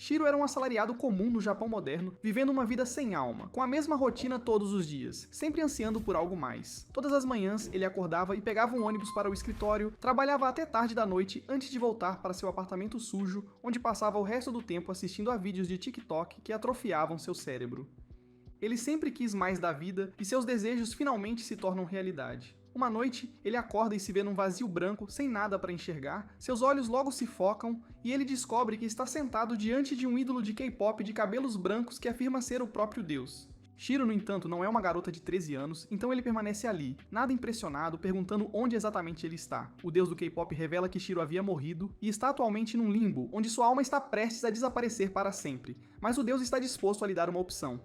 Shiro era um assalariado comum no Japão moderno, vivendo uma vida sem alma, com a mesma rotina todos os dias, sempre ansiando por algo mais. Todas as manhãs, ele acordava e pegava um ônibus para o escritório, trabalhava até tarde da noite antes de voltar para seu apartamento sujo, onde passava o resto do tempo assistindo a vídeos de TikTok que atrofiavam seu cérebro. Ele sempre quis mais da vida e seus desejos finalmente se tornam realidade. Uma noite, ele acorda e se vê num vazio branco, sem nada para enxergar, seus olhos logo se focam e ele descobre que está sentado diante de um ídolo de K-pop de cabelos brancos que afirma ser o próprio Deus. Shiro, no entanto, não é uma garota de 13 anos, então ele permanece ali, nada impressionado, perguntando onde exatamente ele está. O deus do K-pop revela que Shiro havia morrido e está atualmente num limbo, onde sua alma está prestes a desaparecer para sempre, mas o deus está disposto a lhe dar uma opção.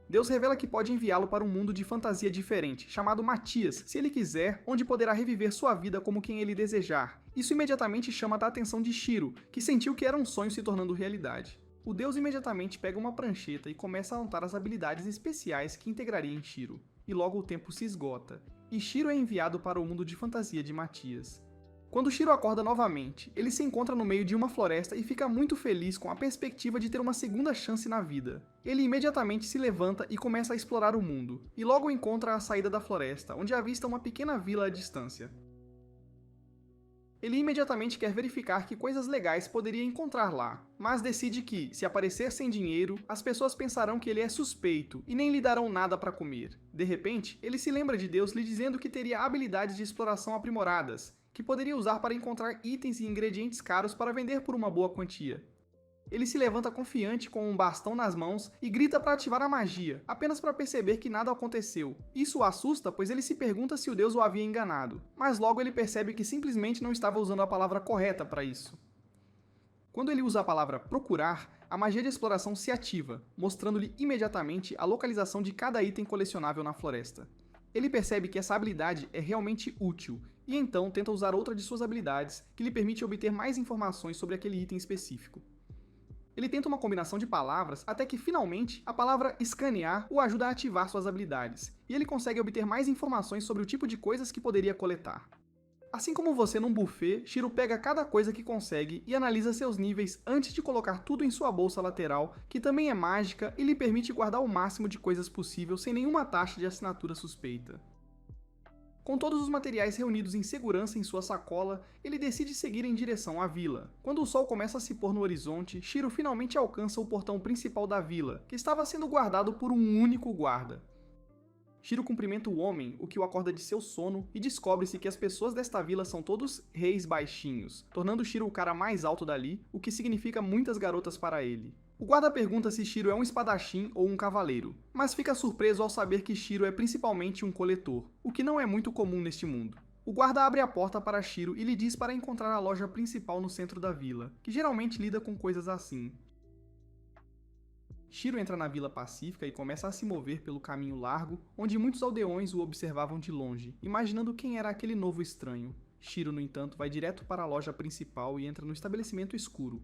Deus revela que pode enviá-lo para um mundo de fantasia diferente, chamado Matias, se ele quiser, onde poderá reviver sua vida como quem ele desejar. Isso imediatamente chama a atenção de Shiro, que sentiu que era um sonho se tornando realidade. O Deus imediatamente pega uma prancheta e começa a anotar as habilidades especiais que integraria em Shiro. E logo o tempo se esgota, e Shiro é enviado para o mundo de fantasia de Matias. Quando Shiro acorda novamente, ele se encontra no meio de uma floresta e fica muito feliz com a perspectiva de ter uma segunda chance na vida. Ele imediatamente se levanta e começa a explorar o mundo, e logo encontra a saída da floresta, onde avista uma pequena vila à distância. Ele imediatamente quer verificar que coisas legais poderia encontrar lá, mas decide que, se aparecer sem dinheiro, as pessoas pensarão que ele é suspeito e nem lhe darão nada para comer. De repente, ele se lembra de Deus lhe dizendo que teria habilidades de exploração aprimoradas, que poderia usar para encontrar itens e ingredientes caros para vender por uma boa quantia. Ele se levanta confiante com um bastão nas mãos e grita para ativar a magia, apenas para perceber que nada aconteceu. Isso o assusta, pois ele se pergunta se o deus o havia enganado, mas logo ele percebe que simplesmente não estava usando a palavra correta para isso. Quando ele usa a palavra procurar, a magia de exploração se ativa, mostrando-lhe imediatamente a localização de cada item colecionável na floresta. Ele percebe que essa habilidade é realmente útil, e então tenta usar outra de suas habilidades, que lhe permite obter mais informações sobre aquele item específico. Ele tenta uma combinação de palavras, até que finalmente a palavra escanear o ajuda a ativar suas habilidades, e ele consegue obter mais informações sobre o tipo de coisas que poderia coletar. Assim como você num buffet, Shiro pega cada coisa que consegue e analisa seus níveis antes de colocar tudo em sua bolsa lateral, que também é mágica e lhe permite guardar o máximo de coisas possível sem nenhuma taxa de assinatura suspeita. Com todos os materiais reunidos em segurança em sua sacola, ele decide seguir em direção à vila. Quando o sol começa a se pôr no horizonte, Shiro finalmente alcança o portão principal da vila, que estava sendo guardado por um único guarda. Shiro cumprimenta o homem, o que o acorda de seu sono, e descobre-se que as pessoas desta vila são todos reis baixinhos, tornando Shiro o cara mais alto dali, o que significa muitas garotas para ele. O guarda pergunta se Shiro é um espadachim ou um cavaleiro, mas fica surpreso ao saber que Shiro é principalmente um coletor, o que não é muito comum neste mundo. O guarda abre a porta para Shiro e lhe diz para encontrar a loja principal no centro da vila, que geralmente lida com coisas assim. Shiro entra na Vila Pacífica e começa a se mover pelo caminho largo, onde muitos aldeões o observavam de longe, imaginando quem era aquele novo estranho. Shiro, no entanto, vai direto para a loja principal e entra no estabelecimento escuro.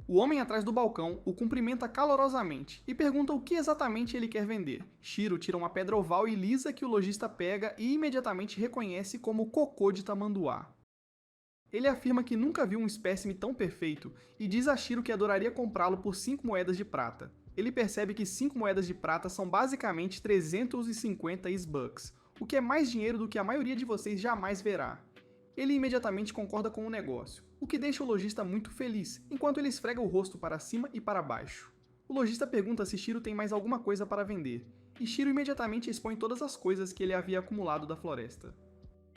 O homem atrás do balcão o cumprimenta calorosamente e pergunta o que exatamente ele quer vender. Shiro tira uma pedra oval e lisa que o lojista pega e imediatamente reconhece como cocô de tamanduá. Ele afirma que nunca viu um espécime tão perfeito e diz a Shiro que adoraria comprá-lo por 5 moedas de prata. Ele percebe que 5 moedas de prata são basicamente 350 S-Bucks, o que é mais dinheiro do que a maioria de vocês jamais verá. Ele imediatamente concorda com o negócio, o que deixa o lojista muito feliz, enquanto ele esfrega o rosto para cima e para baixo. O lojista pergunta se Shiro tem mais alguma coisa para vender, e Shiro imediatamente expõe todas as coisas que ele havia acumulado da floresta.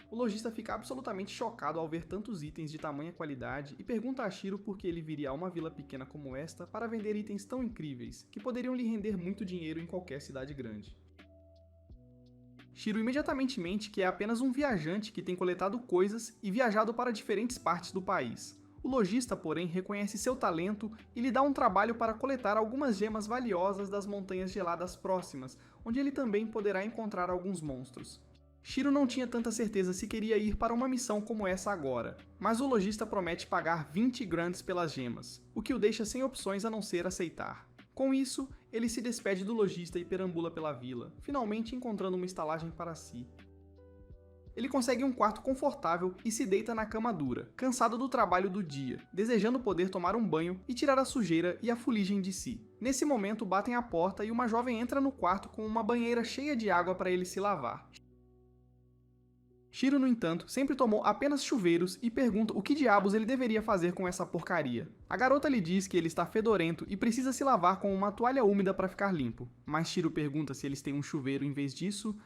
O lojista fica absolutamente chocado ao ver tantos itens de tamanha qualidade e pergunta a Shiro por que ele viria a uma vila pequena como esta para vender itens tão incríveis, que poderiam lhe render muito dinheiro em qualquer cidade grande. Shiro imediatamente mente que é apenas um viajante que tem coletado coisas e viajado para diferentes partes do país. O lojista, porém, reconhece seu talento e lhe dá um trabalho para coletar algumas gemas valiosas das montanhas geladas próximas, onde ele também poderá encontrar alguns monstros. Shiro não tinha tanta certeza se queria ir para uma missão como essa agora, mas o lojista promete pagar 20 grunts pelas gemas, o que o deixa sem opções a não ser aceitar. Com isso, ele se despede do lojista e perambula pela vila, finalmente encontrando uma estalagem para si. Ele consegue um quarto confortável e se deita na cama dura, cansado do trabalho do dia, desejando poder tomar um banho e tirar a sujeira e a fuligem de si. Nesse momento, batem à porta e uma jovem entra no quarto com uma banheira cheia de água para ele se lavar. Shiro, no entanto, sempre tomou apenas chuveiros e pergunta o que diabos ele deveria fazer com essa porcaria. A garota lhe diz que ele está fedorento e precisa se lavar com uma toalha úmida para ficar limpo, mas Shiro pergunta se eles têm um chuveiro em vez disso.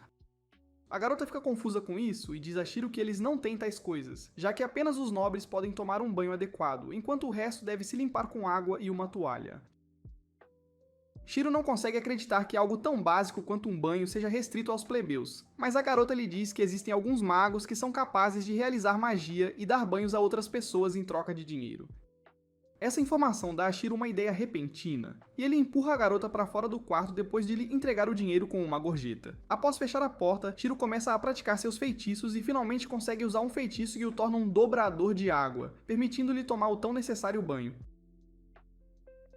A garota fica confusa com isso e diz a Shiro que eles não têm tais coisas, já que apenas os nobres podem tomar um banho adequado, enquanto o resto deve se limpar com água e uma toalha. Shiro não consegue acreditar que algo tão básico quanto um banho seja restrito aos plebeus, mas a garota lhe diz que existem alguns magos que são capazes de realizar magia e dar banhos a outras pessoas em troca de dinheiro. Essa informação dá a Shiro uma ideia repentina, e ele empurra a garota para fora do quarto depois de lhe entregar o dinheiro com uma gorjeta. Após fechar a porta, Shiro começa a praticar seus feitiços e finalmente consegue usar um feitiço que o torna um dobrador de água, permitindo-lhe tomar o tão necessário banho.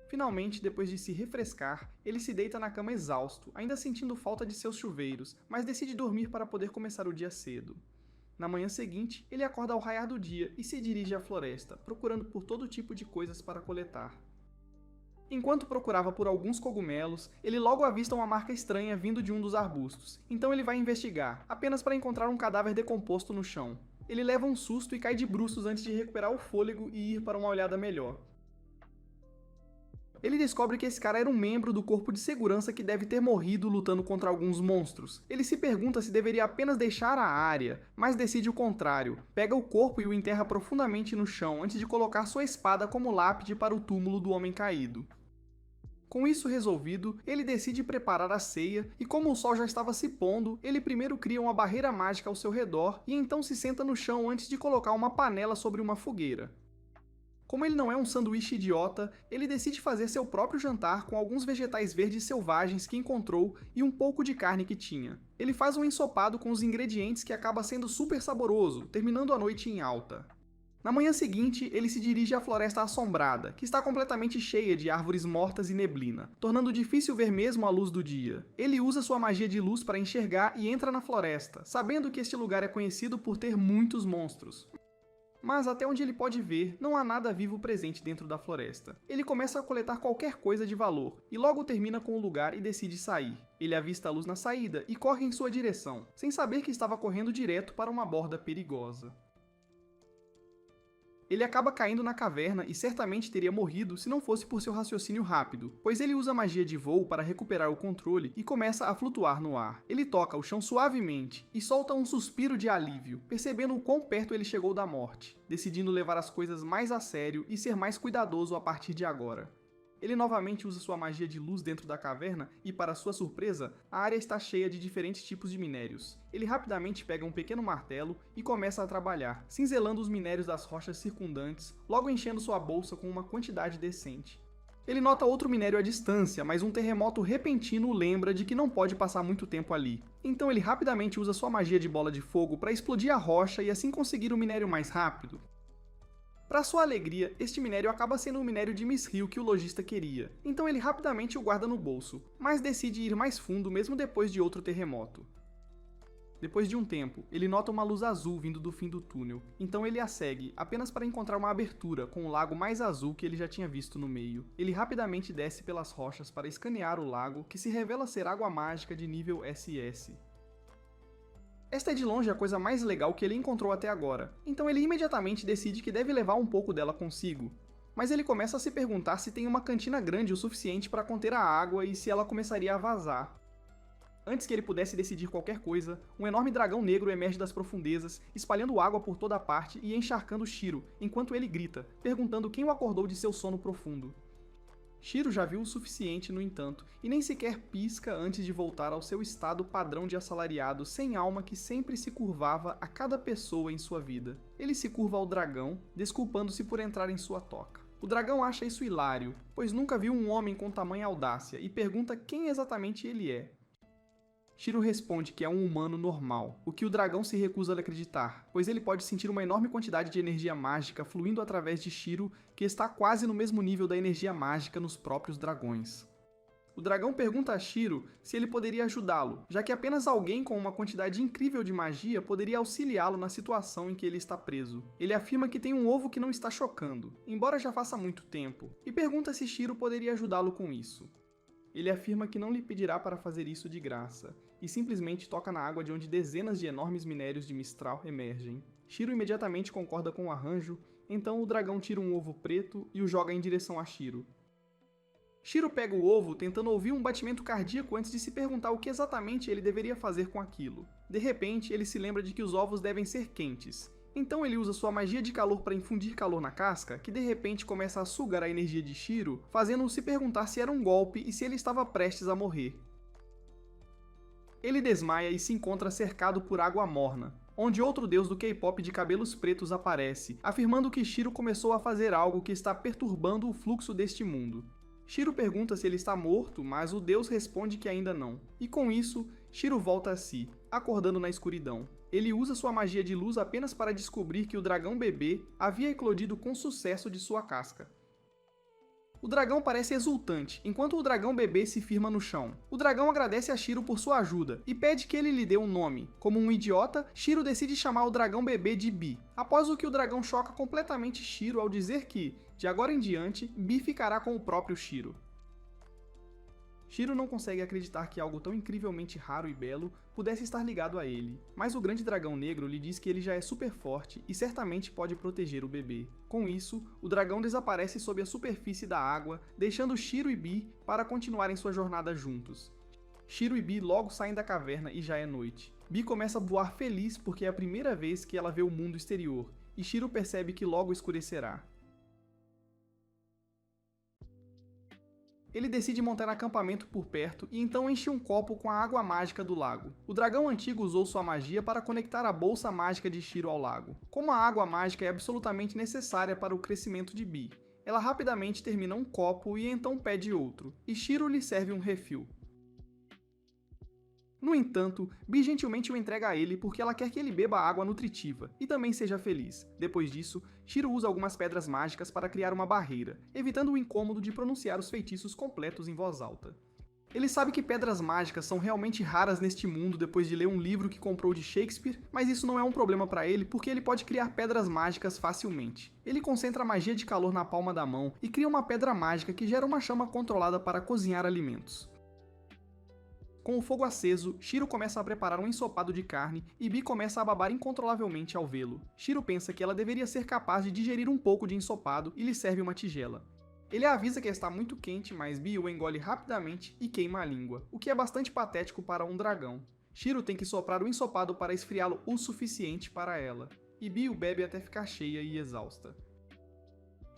Finalmente, depois de se refrescar, ele se deita na cama exausto, ainda sentindo falta de seus chuveiros, mas decide dormir para poder começar o dia cedo. Na manhã seguinte, ele acorda ao raiar do dia e se dirige à floresta, procurando por todo tipo de coisas para coletar. Enquanto procurava por alguns cogumelos, ele logo avista uma marca estranha vindo de um dos arbustos, então ele vai investigar, apenas para encontrar um cadáver decomposto no chão. Ele leva um susto e cai de bruços antes de recuperar o fôlego e ir para uma olhada melhor. Ele descobre que esse cara era um membro do corpo de segurança que deve ter morrido lutando contra alguns monstros. Ele se pergunta se deveria apenas deixar a área, mas decide o contrário. Pega o corpo e o enterra profundamente no chão antes de colocar sua espada como lápide para o túmulo do homem caído. Com isso resolvido, ele decide preparar a ceia e, como o sol já estava se pondo, ele primeiro cria uma barreira mágica ao seu redor e então se senta no chão antes de colocar uma panela sobre uma fogueira. Como ele não é um sanduíche idiota, ele decide fazer seu próprio jantar com alguns vegetais verdes selvagens que encontrou e um pouco de carne que tinha. Ele faz um ensopado com os ingredientes que acaba sendo super saboroso, terminando a noite em alta. Na manhã seguinte, ele se dirige à Floresta Assombrada, que está completamente cheia de árvores mortas e neblina, tornando difícil ver mesmo a luz do dia. Ele usa sua magia de luz para enxergar e entra na floresta, sabendo que este lugar é conhecido por ter muitos monstros. Mas até onde ele pode ver, não há nada vivo presente dentro da floresta. Ele começa a coletar qualquer coisa de valor, e logo termina com o lugar e decide sair. Ele avista a luz na saída e corre em sua direção, sem saber que estava correndo direto para uma borda perigosa. Ele acaba caindo na caverna e certamente teria morrido se não fosse por seu raciocínio rápido, pois ele usa magia de voo para recuperar o controle e começa a flutuar no ar. Ele toca o chão suavemente e solta um suspiro de alívio, percebendo o quão perto ele chegou da morte, decidindo levar as coisas mais a sério e ser mais cuidadoso a partir de agora. Ele novamente usa sua magia de luz dentro da caverna e, para sua surpresa, a área está cheia de diferentes tipos de minérios. Ele rapidamente pega um pequeno martelo e começa a trabalhar, cinzelando os minérios das rochas circundantes, logo enchendo sua bolsa com uma quantidade decente. Ele nota outro minério à distância, mas um terremoto repentino o lembra de que não pode passar muito tempo ali. Então ele rapidamente usa sua magia de bola de fogo para explodir a rocha e assim conseguir o minério mais rápido. Para sua alegria, este minério acaba sendo o minério de Mithril que o lojista queria, então ele rapidamente o guarda no bolso, mas decide ir mais fundo mesmo depois de outro terremoto. Depois de um tempo, ele nota uma luz azul vindo do fim do túnel, então ele a segue, apenas para encontrar uma abertura com o lago mais azul que ele já tinha visto no meio. Ele rapidamente desce pelas rochas para escanear o lago, que se revela ser água mágica de nível SS. Esta é de longe a coisa mais legal que ele encontrou até agora, então ele imediatamente decide que deve levar um pouco dela consigo. Mas ele começa a se perguntar se tem uma cantina grande o suficiente para conter a água e se ela começaria a vazar. Antes que ele pudesse decidir qualquer coisa, um enorme dragão negro emerge das profundezas, espalhando água por toda parte e encharcando Shiro, enquanto ele grita, perguntando quem o acordou de seu sono profundo. Shiro já viu o suficiente, no entanto, e nem sequer pisca antes de voltar ao seu estado padrão de assalariado sem alma que sempre se curvava a cada pessoa em sua vida. Ele se curva ao dragão, desculpando-se por entrar em sua toca. O dragão acha isso hilário, pois nunca viu um homem com tamanha audácia e pergunta quem exatamente ele é. Shiro responde que é um humano normal, o que o dragão se recusa a acreditar, pois ele pode sentir uma enorme quantidade de energia mágica fluindo através de Shiro, que está quase no mesmo nível da energia mágica nos próprios dragões. O dragão pergunta a Shiro se ele poderia ajudá-lo, já que apenas alguém com uma quantidade incrível de magia poderia auxiliá-lo na situação em que ele está preso. Ele afirma que tem um ovo que não está chocando, embora já faça muito tempo, e pergunta se Shiro poderia ajudá-lo com isso. Ele afirma que não lhe pedirá para fazer isso de graça, e simplesmente toca na água de onde dezenas de enormes minérios de Mistral emergem. Shiro imediatamente concorda com o arranjo, então o dragão tira um ovo preto e o joga em direção a Shiro. Shiro pega o ovo tentando ouvir um batimento cardíaco antes de se perguntar o que exatamente ele deveria fazer com aquilo. De repente, ele se lembra de que os ovos devem ser quentes. Então ele usa sua magia de calor para infundir calor na casca, que de repente começa a sugar a energia de Shiro, fazendo-o se perguntar se era um golpe e se ele estava prestes a morrer. Ele desmaia e se encontra cercado por água morna, onde outro deus do K-pop de cabelos pretos aparece, afirmando que Shiro começou a fazer algo que está perturbando o fluxo deste mundo. Shiro pergunta se ele está morto, mas o deus responde que ainda não. E com isso, Shiro volta a si, acordando na escuridão. Ele usa sua magia de luz apenas para descobrir que o dragão bebê havia eclodido com sucesso de sua casca. O dragão parece exultante, enquanto o dragão bebê se firma no chão. O dragão agradece a Shiro por sua ajuda e pede que ele lhe dê um nome. Como um idiota, Shiro decide chamar o dragão bebê de Bi, após o que o dragão choca completamente Shiro ao dizer que, de agora em diante, Bi ficará com o próprio Shiro. Shiro não consegue acreditar que algo tão incrivelmente raro e belo pudesse estar ligado a ele, mas o grande dragão negro lhe diz que ele já é super forte e certamente pode proteger o bebê. Com isso, o dragão desaparece sob a superfície da água, deixando Shiro e Bi para continuarem sua jornada juntos. Shiro e Bi logo saem da caverna e já é noite. Bi começa a voar feliz porque é a primeira vez que ela vê o mundo exterior, e Shiro percebe que logo escurecerá. Ele decide montar acampamento por perto e então enche um copo com a água mágica do lago. O dragão antigo usou sua magia para conectar a bolsa mágica de Shiro ao lago. Como a água mágica é absolutamente necessária para o crescimento de Bi, ela rapidamente termina um copo e então pede outro, e Shiro lhe serve um refil. No entanto, Bi gentilmente o entrega a ele porque ela quer que ele beba água nutritiva e também seja feliz. Depois disso, Shiro usa algumas pedras mágicas para criar uma barreira, evitando o incômodo de pronunciar os feitiços completos em voz alta. Ele sabe que pedras mágicas são realmente raras neste mundo depois de ler um livro que comprou de Shakespeare, mas isso não é um problema para ele porque ele pode criar pedras mágicas facilmente. Ele concentra a magia de calor na palma da mão e cria uma pedra mágica que gera uma chama controlada para cozinhar alimentos. Com o fogo aceso, Shiro começa a preparar um ensopado de carne e Bi começa a babar incontrolavelmente ao vê-lo. Shiro pensa que ela deveria ser capaz de digerir um pouco de ensopado e lhe serve uma tigela. Ele a avisa que está muito quente, mas Bi o engole rapidamente e queima a língua, o que é bastante patético para um dragão. Shiro tem que soprar o ensopado para esfriá-lo o suficiente para ela, e Bi o bebe até ficar cheia e exausta.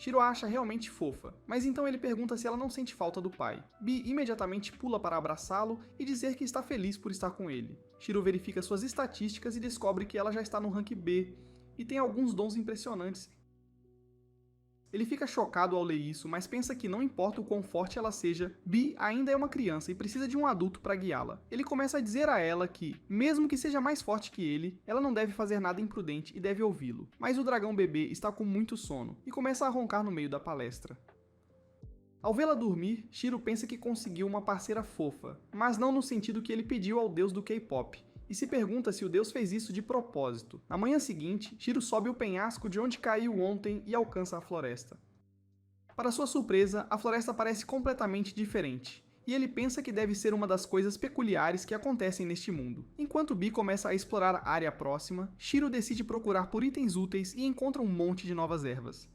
Shiro a acha realmente fofa, mas então ele pergunta se ela não sente falta do pai. Bi imediatamente pula para abraçá-lo e dizer que está feliz por estar com ele. Shiro verifica suas estatísticas e descobre que ela já está no rank B e tem alguns dons impressionantes. Ele fica chocado ao ler isso, mas pensa que não importa o quão forte ela seja, Bi ainda é uma criança e precisa de um adulto para guiá-la. Ele começa a dizer a ela que, mesmo que seja mais forte que ele, ela não deve fazer nada imprudente e deve ouvi-lo. Mas o dragão bebê está com muito sono e começa a roncar no meio da palestra. Ao vê-la dormir, Shiro pensa que conseguiu uma parceira fofa, mas não no sentido que ele pediu ao deus do K-pop, e se pergunta se o deus fez isso de propósito. Na manhã seguinte, Shiro sobe o penhasco de onde caiu ontem e alcança a floresta. Para sua surpresa, a floresta parece completamente diferente, e ele pensa que deve ser uma das coisas peculiares que acontecem neste mundo. Enquanto Bi começa a explorar a área próxima, Shiro decide procurar por itens úteis e encontra um monte de novas ervas.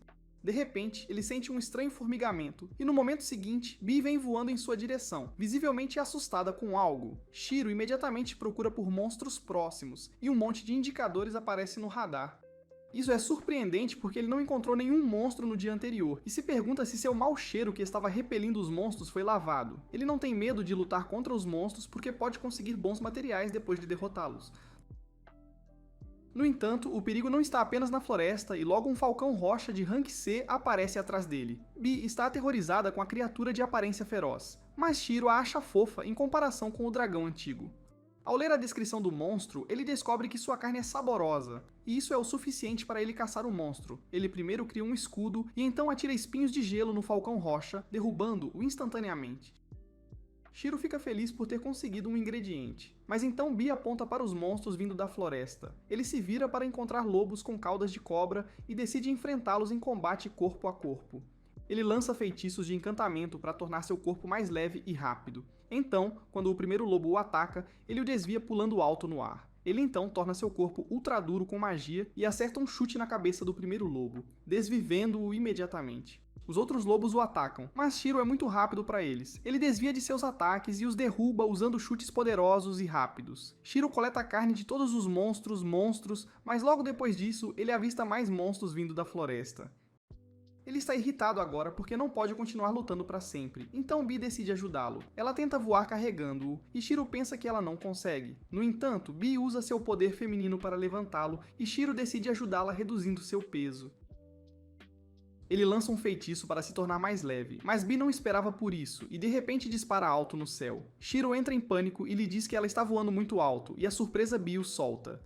De repente, ele sente um estranho formigamento, e no momento seguinte, Bi vem voando em sua direção, visivelmente assustada com algo. Shiro imediatamente procura por monstros próximos, e um monte de indicadores aparece no radar. Isso é surpreendente porque ele não encontrou nenhum monstro no dia anterior, e se pergunta se seu mau cheiro que estava repelindo os monstros foi lavado. Ele não tem medo de lutar contra os monstros porque pode conseguir bons materiais depois de derrotá-los. No entanto, o perigo não está apenas na floresta e logo um falcão rocha de rank C aparece atrás dele. Bi está aterrorizada com a criatura de aparência feroz, mas Shiro a acha fofa em comparação com o dragão antigo. Ao ler a descrição do monstro, ele descobre que sua carne é saborosa, e isso é o suficiente para ele caçar o monstro. Ele primeiro cria um escudo e então atira espinhos de gelo no falcão rocha, derrubando-o instantaneamente. Shiro fica feliz por ter conseguido um ingrediente. Mas então Bee aponta para os monstros vindo da floresta. Ele se vira para encontrar lobos com caudas de cobra e decide enfrentá-los em combate corpo a corpo. Ele lança feitiços de encantamento para tornar seu corpo mais leve e rápido. Então, quando o primeiro lobo o ataca, ele o desvia pulando alto no ar. Ele então torna seu corpo ultra duro com magia e acerta um chute na cabeça do primeiro lobo, desvivendo-o imediatamente. Os outros lobos o atacam, mas Shiro é muito rápido para eles. Ele desvia de seus ataques e os derruba usando chutes poderosos e rápidos. Shiro coleta a carne de todos os monstros, mas logo depois disso, ele avista mais monstros vindo da floresta. Ele está irritado agora porque não pode continuar lutando para sempre, então Bee decide ajudá-lo. Ela tenta voar carregando-o, e Shiro pensa que ela não consegue. No entanto, Bee usa seu poder feminino para levantá-lo, e Shiro decide ajudá-la reduzindo seu peso. Ele lança um feitiço para se tornar mais leve, mas Bee não esperava por isso, e de repente dispara alto no céu. Shiro entra em pânico e lhe diz que ela está voando muito alto, e a surpresa Bee o solta.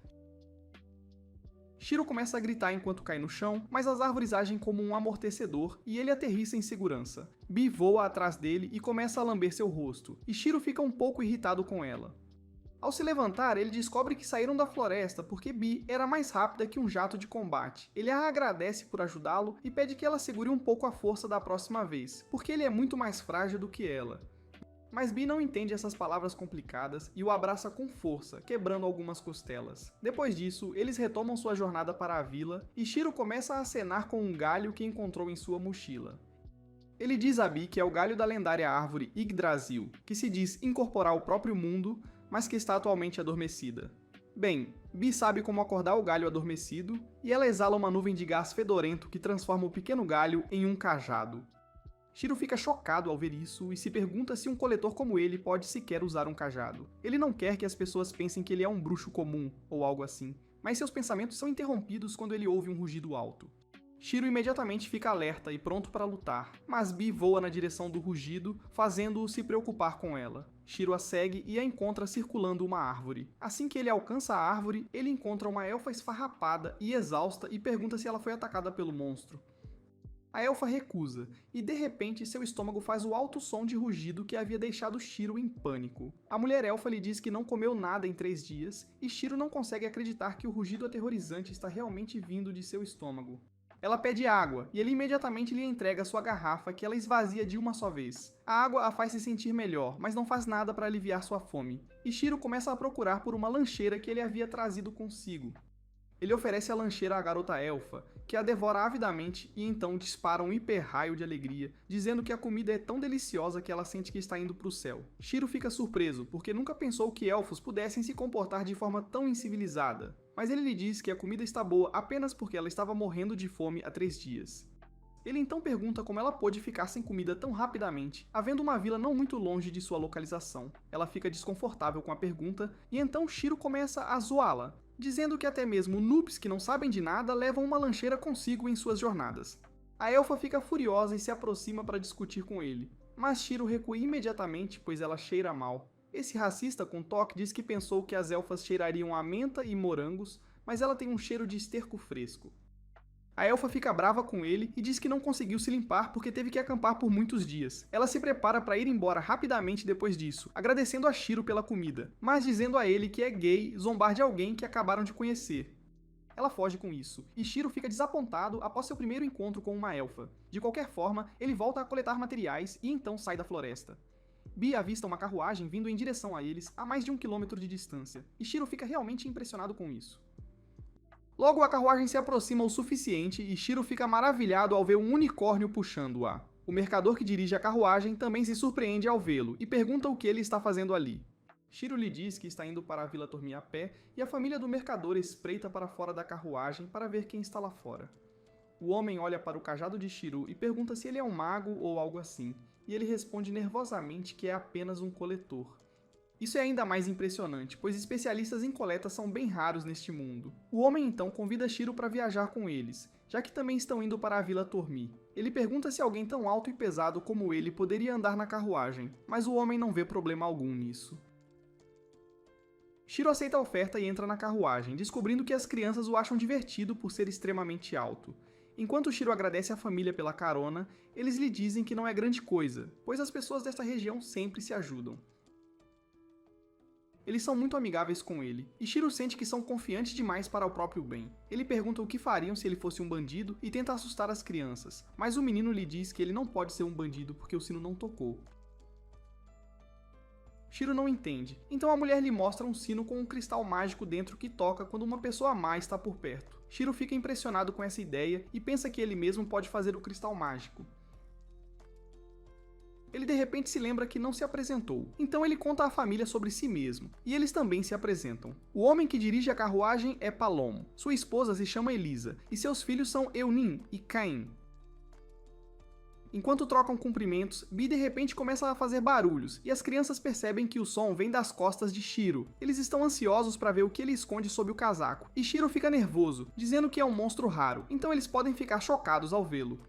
Shiro começa a gritar enquanto cai no chão, mas as árvores agem como um amortecedor e ele aterrissa em segurança. Bee voa atrás dele e começa a lamber seu rosto, e Shiro fica um pouco irritado com ela. Ao se levantar, ele descobre que saíram da floresta porque Bee era mais rápida que um jato de combate. Ele a agradece por ajudá-lo e pede que ela segure um pouco a força da próxima vez, porque ele é muito mais frágil do que ela. Mas Bee não entende essas palavras complicadas e o abraça com força, quebrando algumas costelas. Depois disso, eles retomam sua jornada para a vila e Shiro começa a acenar com um galho que encontrou em sua mochila. Ele diz a Bee que é o galho da lendária árvore Yggdrasil, que se diz incorporar o próprio mundo, mas que está atualmente adormecida. Bem, Bee sabe como acordar o galho adormecido, e ela exala uma nuvem de gás fedorento que transforma o pequeno galho em um cajado. Shiro fica chocado ao ver isso e se pergunta se um coletor como ele pode sequer usar um cajado. Ele não quer que as pessoas pensem que ele é um bruxo comum, ou algo assim, mas seus pensamentos são interrompidos quando ele ouve um rugido alto. Shiro imediatamente fica alerta e pronto para lutar, mas Bee voa na direção do rugido, fazendo-o se preocupar com ela. Shiro a segue e a encontra circulando uma árvore. Assim que ele alcança a árvore, ele encontra uma elfa esfarrapada e exausta e pergunta se ela foi atacada pelo monstro. A elfa recusa, e de repente seu estômago faz o alto som de rugido que havia deixado Shiro em pânico. A mulher elfa lhe diz que não comeu nada em 3 dias, e Shiro não consegue acreditar que o rugido aterrorizante está realmente vindo de seu estômago. Ela pede água, e ele imediatamente lhe entrega sua garrafa que ela esvazia de uma só vez. A água a faz se sentir melhor, mas não faz nada para aliviar sua fome, e Shiro começa a procurar por uma lancheira que ele havia trazido consigo. Ele oferece a lancheira à garota elfa, que a devora avidamente e então dispara um hiper-raio de alegria, dizendo que a comida é tão deliciosa que ela sente que está indo para o céu. Shiro fica surpreso, porque nunca pensou que elfos pudessem se comportar de forma tão incivilizada, mas ele lhe diz que a comida está boa apenas porque ela estava morrendo de fome há 3 dias. Ele então pergunta como ela pôde ficar sem comida tão rapidamente, havendo uma vila não muito longe de sua localização. Ela fica desconfortável com a pergunta, e então Shiro começa a zoá-la, dizendo que até mesmo noobs que não sabem de nada levam uma lancheira consigo em suas jornadas. A elfa fica furiosa e se aproxima para discutir com ele, mas Shiro recua imediatamente, pois ela cheira mal. Esse racista com toque diz que pensou que as elfas cheirariam a menta e morangos, mas ela tem um cheiro de esterco fresco. A elfa fica brava com ele e diz que não conseguiu se limpar porque teve que acampar por muitos dias. Ela se prepara para ir embora rapidamente depois disso, agradecendo a Shiro pela comida, mas dizendo a ele que é gay zombar de alguém que acabaram de conhecer. Ela foge com isso, e Shiro fica desapontado após seu primeiro encontro com uma elfa. De qualquer forma, ele volta a coletar materiais e então sai da floresta. Bee avista uma carruagem vindo em direção a eles a mais de 1 quilômetro de distância, e Shiro fica realmente impressionado com isso. Logo, a carruagem se aproxima o suficiente e Shiro fica maravilhado ao ver um unicórnio puxando-a. O mercador que dirige a carruagem também se surpreende ao vê-lo e pergunta o que ele está fazendo ali. Shiro lhe diz que está indo para a Vila Tormir a pé e a família do mercador espreita para fora da carruagem para ver quem está lá fora. O homem olha para o cajado de Shiro e pergunta se ele é um mago ou algo assim, e ele responde nervosamente que é apenas um coletor. Isso é ainda mais impressionante, pois especialistas em coleta são bem raros neste mundo. O homem então convida Shiro para viajar com eles, já que também estão indo para a Vila Tormir. Ele pergunta se alguém tão alto e pesado como ele poderia andar na carruagem, mas o homem não vê problema algum nisso. Shiro aceita a oferta e entra na carruagem, descobrindo que as crianças o acham divertido por ser extremamente alto. Enquanto Shiro agradece à família pela carona, eles lhe dizem que não é grande coisa, pois as pessoas desta região sempre se ajudam. Eles são muito amigáveis com ele, e Shiro sente que são confiantes demais para o próprio bem. Ele pergunta o que fariam se ele fosse um bandido e tenta assustar as crianças, mas o menino lhe diz que ele não pode ser um bandido porque o sino não tocou. Shiro não entende, então a mulher lhe mostra um sino com um cristal mágico dentro que toca quando uma pessoa má está por perto. Shiro fica impressionado com essa ideia e pensa que ele mesmo pode fazer o cristal mágico. Ele de repente se lembra que não se apresentou, então ele conta à família sobre si mesmo, e eles também se apresentam. O homem que dirige a carruagem é Palom, sua esposa se chama Elisa, e seus filhos são Eunin e Cain. Enquanto trocam cumprimentos, Bee de repente começa a fazer barulhos, e as crianças percebem que o som vem das costas de Shiro. Eles estão ansiosos para ver o que ele esconde sob o casaco, e Shiro fica nervoso, dizendo que é um monstro raro, então eles podem ficar chocados ao vê-lo.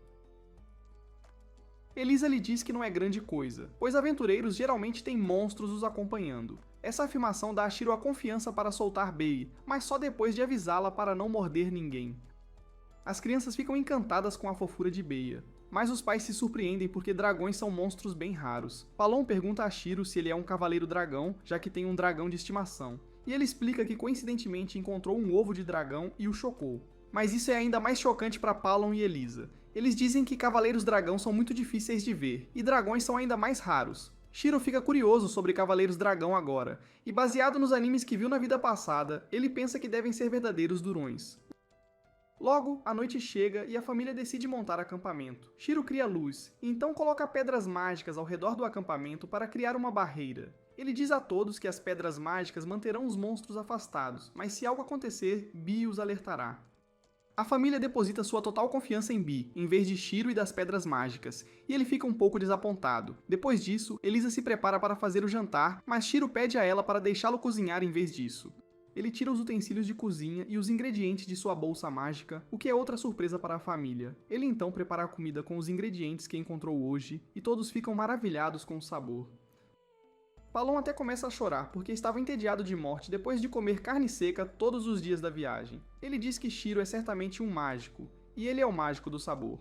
Elisa lhe diz que não é grande coisa, pois aventureiros geralmente têm monstros os acompanhando. Essa afirmação dá a Shiro a confiança para soltar Bee, mas só depois de avisá-la para não morder ninguém. As crianças ficam encantadas com a fofura de Beia, mas os pais se surpreendem porque dragões são monstros bem raros. Palom pergunta a Shiro se ele é um cavaleiro dragão, já que tem um dragão de estimação, e ele explica que coincidentemente encontrou um ovo de dragão e o chocou. Mas isso é ainda mais chocante para Palom e Elisa. Eles dizem que cavaleiros dragão são muito difíceis de ver, e dragões são ainda mais raros. Shiro fica curioso sobre cavaleiros dragão agora, e baseado nos animes que viu na vida passada, ele pensa que devem ser verdadeiros durões. Logo, a noite chega e a família decide montar acampamento. Shiro cria luz, e então coloca pedras mágicas ao redor do acampamento para criar uma barreira. Ele diz a todos que as pedras mágicas manterão os monstros afastados, mas se algo acontecer, Bee os alertará. A família deposita sua total confiança em Bee, em vez de Shiro e das pedras mágicas, e ele fica um pouco desapontado. Depois disso, Elisa se prepara para fazer o jantar, mas Shiro pede a ela para deixá-lo cozinhar em vez disso. Ele tira os utensílios de cozinha e os ingredientes de sua bolsa mágica, o que é outra surpresa para a família. Ele então prepara a comida com os ingredientes que encontrou hoje, e todos ficam maravilhados com o sabor. Palom até começa a chorar, porque estava entediado de morte depois de comer carne seca todos os dias da viagem. Ele diz que Shiro é certamente um mágico, e ele é o mágico do sabor.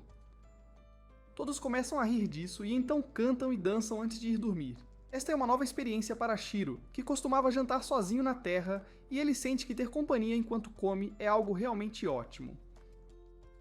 Todos começam a rir disso e então cantam e dançam antes de ir dormir. Esta é uma nova experiência para Shiro, que costumava jantar sozinho na Terra, e ele sente que ter companhia enquanto come é algo realmente ótimo.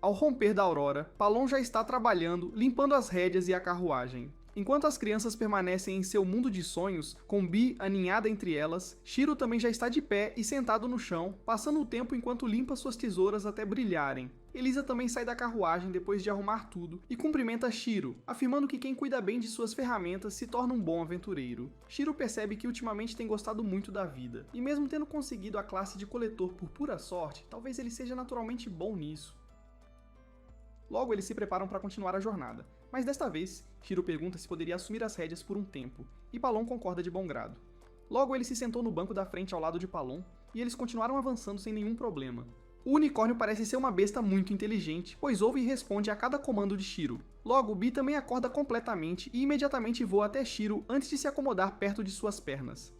Ao romper da aurora, Palom já está trabalhando, limpando as rédeas e a carruagem. Enquanto as crianças permanecem em seu mundo de sonhos, com Bee aninhada entre elas, Shiro também já está de pé e sentado no chão, passando o tempo enquanto limpa suas tesouras até brilharem. Elisa também sai da carruagem depois de arrumar tudo e cumprimenta Shiro, afirmando que quem cuida bem de suas ferramentas se torna um bom aventureiro. Shiro percebe que ultimamente tem gostado muito da vida, e mesmo tendo conseguido a classe de coletor por pura sorte, talvez ele seja naturalmente bom nisso. Logo, eles se preparam para continuar a jornada, mas desta vez, Shiro pergunta se poderia assumir as rédeas por um tempo, e Palom concorda de bom grado. Logo, ele se sentou no banco da frente ao lado de Palom, e eles continuaram avançando sem nenhum problema. O unicórnio parece ser uma besta muito inteligente, pois ouve e responde a cada comando de Shiro. Logo, Bee também acorda completamente e imediatamente voa até Shiro antes de se acomodar perto de suas pernas.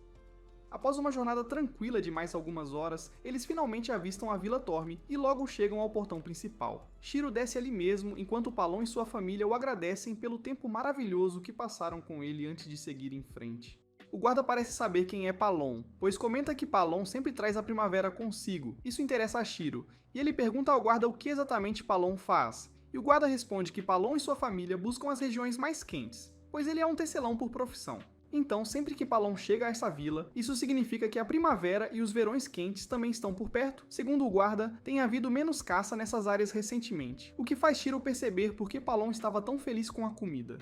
Após uma jornada tranquila de mais algumas horas, eles finalmente avistam a Vila Torme e logo chegam ao portão principal. Shiro desce ali mesmo, enquanto Palom e sua família o agradecem pelo tempo maravilhoso que passaram com ele antes de seguir em frente. O guarda parece saber quem é Palom, pois comenta que Palom sempre traz a primavera consigo. Isso interessa a Shiro, e ele pergunta ao guarda o que exatamente Palom faz. E o guarda responde que Palom e sua família buscam as regiões mais quentes, pois ele é um tecelão por profissão. Então, sempre que Palom chega a essa vila, isso significa que a primavera e os verões quentes também estão por perto. Segundo o guarda, tem havido menos caça nessas áreas recentemente, o que faz Shiro perceber por que Palom estava tão feliz com a comida.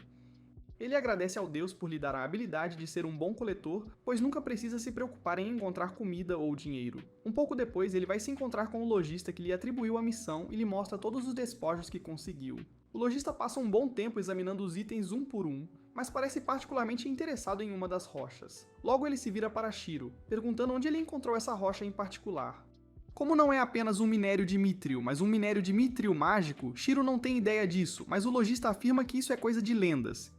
Ele agradece ao Deus por lhe dar a habilidade de ser um bom coletor, pois nunca precisa se preocupar em encontrar comida ou dinheiro. Um pouco depois, ele vai se encontrar com o lojista que lhe atribuiu a missão e lhe mostra todos os despojos que conseguiu. O lojista passa um bom tempo examinando os itens um por um, mas parece particularmente interessado em uma das rochas. Logo ele se vira para Shiro, perguntando onde ele encontrou essa rocha em particular. Como não é apenas um minério de mithril, mas um minério de mithril mágico, Shiro não tem ideia disso, mas o lojista afirma que isso é coisa de lendas.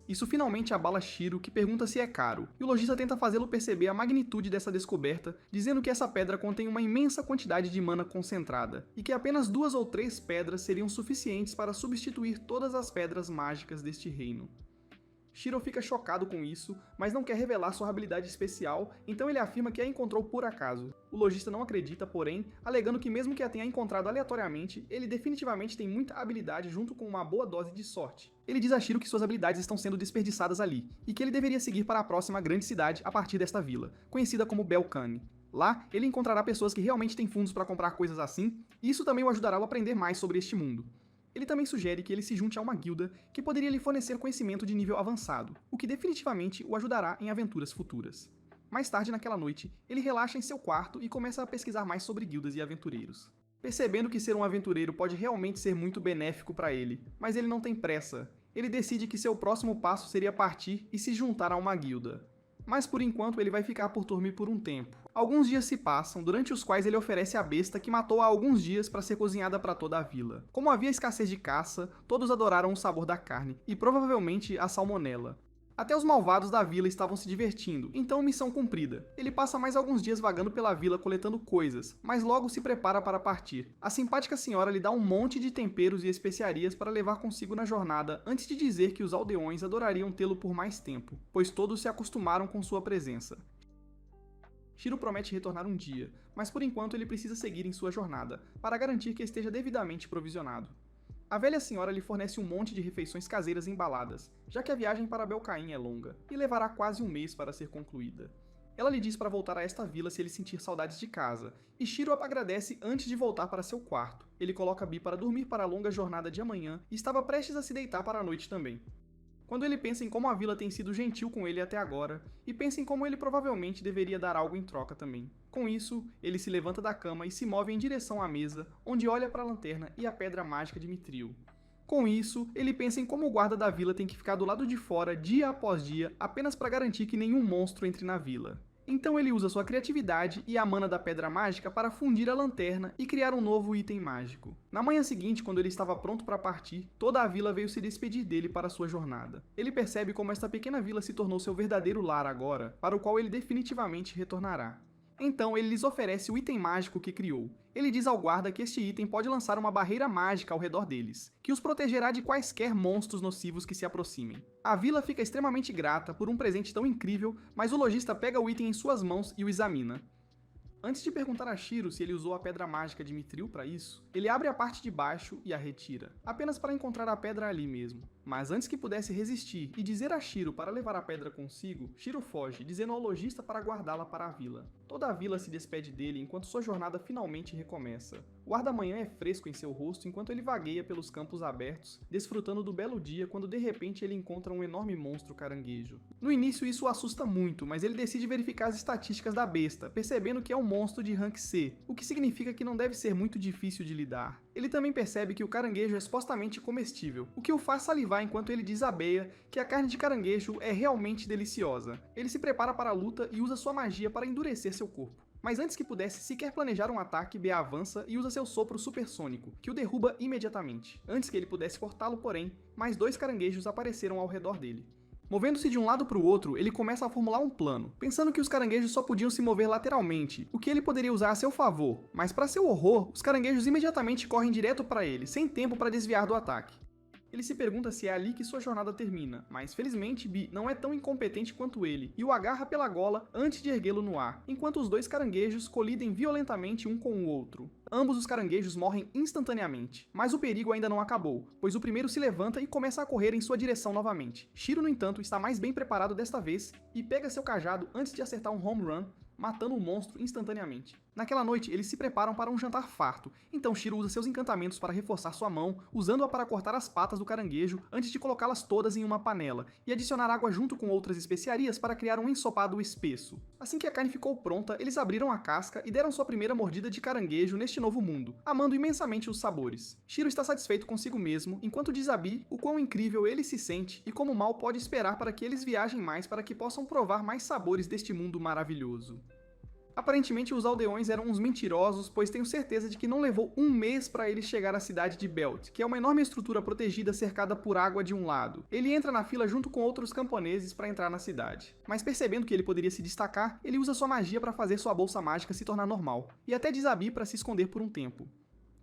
Isso finalmente abala Shiro, que pergunta se é caro, e o lojista tenta fazê-lo perceber a magnitude dessa descoberta, dizendo que essa pedra contém uma imensa quantidade de mana concentrada, e que apenas 2 ou 3 pedras seriam suficientes para substituir todas as pedras mágicas deste reino. Shiro fica chocado com isso, mas não quer revelar sua habilidade especial, então ele afirma que a encontrou por acaso. O lojista não acredita, porém, alegando que mesmo que a tenha encontrado aleatoriamente, ele definitivamente tem muita habilidade junto com uma boa dose de sorte. Ele diz a Shiro que suas habilidades estão sendo desperdiçadas ali, e que ele deveria seguir para a próxima grande cidade a partir desta vila, conhecida como Belcane. Lá, ele encontrará pessoas que realmente têm fundos para comprar coisas assim, e isso também o ajudará a aprender mais sobre este mundo. Ele também sugere que ele se junte a uma guilda que poderia lhe fornecer conhecimento de nível avançado, o que definitivamente o ajudará em aventuras futuras. Mais tarde naquela noite, ele relaxa em seu quarto e começa a pesquisar mais sobre guildas e aventureiros. Percebendo que ser um aventureiro pode realmente ser muito benéfico para ele, mas ele não tem pressa. Ele decide que seu próximo passo seria partir e se juntar a uma guilda. Mas por enquanto ele vai ficar por dormir por um tempo. Alguns dias se passam, durante os quais ele oferece a besta que matou há alguns dias para ser cozinhada para toda a vila. Como havia escassez de caça, todos adoraram o sabor da carne, e provavelmente a salmonela. Até os malvados da vila estavam se divertindo, então missão cumprida. Ele passa mais alguns dias vagando pela vila coletando coisas, mas logo se prepara para partir. A simpática senhora lhe dá um monte de temperos e especiarias para levar consigo na jornada, antes de dizer que os aldeões adorariam tê-lo por mais tempo, pois todos se acostumaram com sua presença. Shiro promete retornar um dia, mas por enquanto ele precisa seguir em sua jornada, para garantir que esteja devidamente provisionado. A velha senhora lhe fornece um monte de refeições caseiras embaladas, já que a viagem para Belcaim é longa, e levará quase um mês para ser concluída. Ela lhe diz para voltar a esta vila se ele sentir saudades de casa, e Shiro agradece antes de voltar para seu quarto. Ele coloca Bi para dormir para a longa jornada de amanhã, e estava prestes a se deitar para a noite também. Quando ele pensa em como a vila tem sido gentil com ele até agora, e pensa em como ele provavelmente deveria dar algo em troca também. Com isso, ele se levanta da cama e se move em direção à mesa, onde olha para a lanterna e a pedra mágica de Mithril. Com isso, ele pensa em como o guarda da vila tem que ficar do lado de fora dia após dia apenas para garantir que nenhum monstro entre na vila. Então ele usa sua criatividade e a mana da pedra mágica para fundir a lanterna e criar um novo item mágico. Na manhã seguinte, quando ele estava pronto para partir, toda a vila veio se despedir dele para sua jornada. Ele percebe como esta pequena vila se tornou seu verdadeiro lar agora, para o qual ele definitivamente retornará. Então ele lhes oferece o item mágico que criou. Ele diz ao guarda que este item pode lançar uma barreira mágica ao redor deles, que os protegerá de quaisquer monstros nocivos que se aproximem. A vila fica extremamente grata por um presente tão incrível, mas o lojista pega o item em suas mãos e o examina. Antes de perguntar a Shiro se ele usou a pedra mágica de Mithril para isso, ele abre a parte de baixo e a retira, apenas para encontrar a pedra ali mesmo. Mas antes que pudesse resistir e dizer a Shiro para levar a pedra consigo, Shiro foge, dizendo ao lojista para guardá-la para a vila. Toda a vila se despede dele enquanto sua jornada finalmente recomeça. O ar da manhã é fresco em seu rosto enquanto ele vagueia pelos campos abertos, desfrutando do belo dia quando de repente ele encontra um enorme monstro caranguejo. No início isso o assusta muito, mas ele decide verificar as estatísticas da besta, percebendo que é um monstro de rank C, o que significa que não deve ser muito difícil de lidar. Ele também percebe que o caranguejo é supostamente comestível, o que o faz salivar enquanto ele diz a Bea que a carne de caranguejo é realmente deliciosa. Ele se prepara para a luta e usa sua magia para endurecer seu corpo. Mas antes que pudesse sequer planejar um ataque, Bea avança e usa seu sopro supersônico, que o derruba imediatamente. Antes que ele pudesse cortá-lo, porém, mais 2 caranguejos apareceram ao redor dele. Movendo-se de um lado para o outro, ele começa a formular um plano, pensando que os caranguejos só podiam se mover lateralmente, o que ele poderia usar a seu favor, mas para seu horror, os caranguejos imediatamente correm direto para ele, sem tempo para desviar do ataque. Ele se pergunta se é ali que sua jornada termina, mas felizmente Bi não é tão incompetente quanto ele e o agarra pela gola antes de erguê-lo no ar, enquanto os 2 caranguejos colidem violentamente um com o outro. Ambos os caranguejos morrem instantaneamente, mas o perigo ainda não acabou, pois o primeiro se levanta e começa a correr em sua direção novamente. Shiro, no entanto, está mais bem preparado desta vez e pega seu cajado antes de acertar um home run, matando o monstro instantaneamente. Naquela noite, eles se preparam para um jantar farto, então Shiro usa seus encantamentos para reforçar sua mão, usando-a para cortar as patas do caranguejo antes de colocá-las todas em uma panela, e adicionar água junto com outras especiarias para criar um ensopado espesso. Assim que a carne ficou pronta, eles abriram a casca e deram sua primeira mordida de caranguejo neste novo mundo, amando imensamente os sabores. Shiro está satisfeito consigo mesmo, enquanto diz a Bi o quão incrível ele se sente e como mal pode esperar para que eles viajem mais para que possam provar mais sabores deste mundo maravilhoso. Aparentemente os aldeões eram uns mentirosos, pois tenho certeza de que não levou um mês para ele chegar à cidade de Belt, que é uma enorme estrutura protegida cercada por água de um lado. Ele entra na fila junto com outros camponeses para entrar na cidade. Mas percebendo que ele poderia se destacar, ele usa sua magia para fazer sua bolsa mágica se tornar normal, e até diz a Bee para se esconder por um tempo.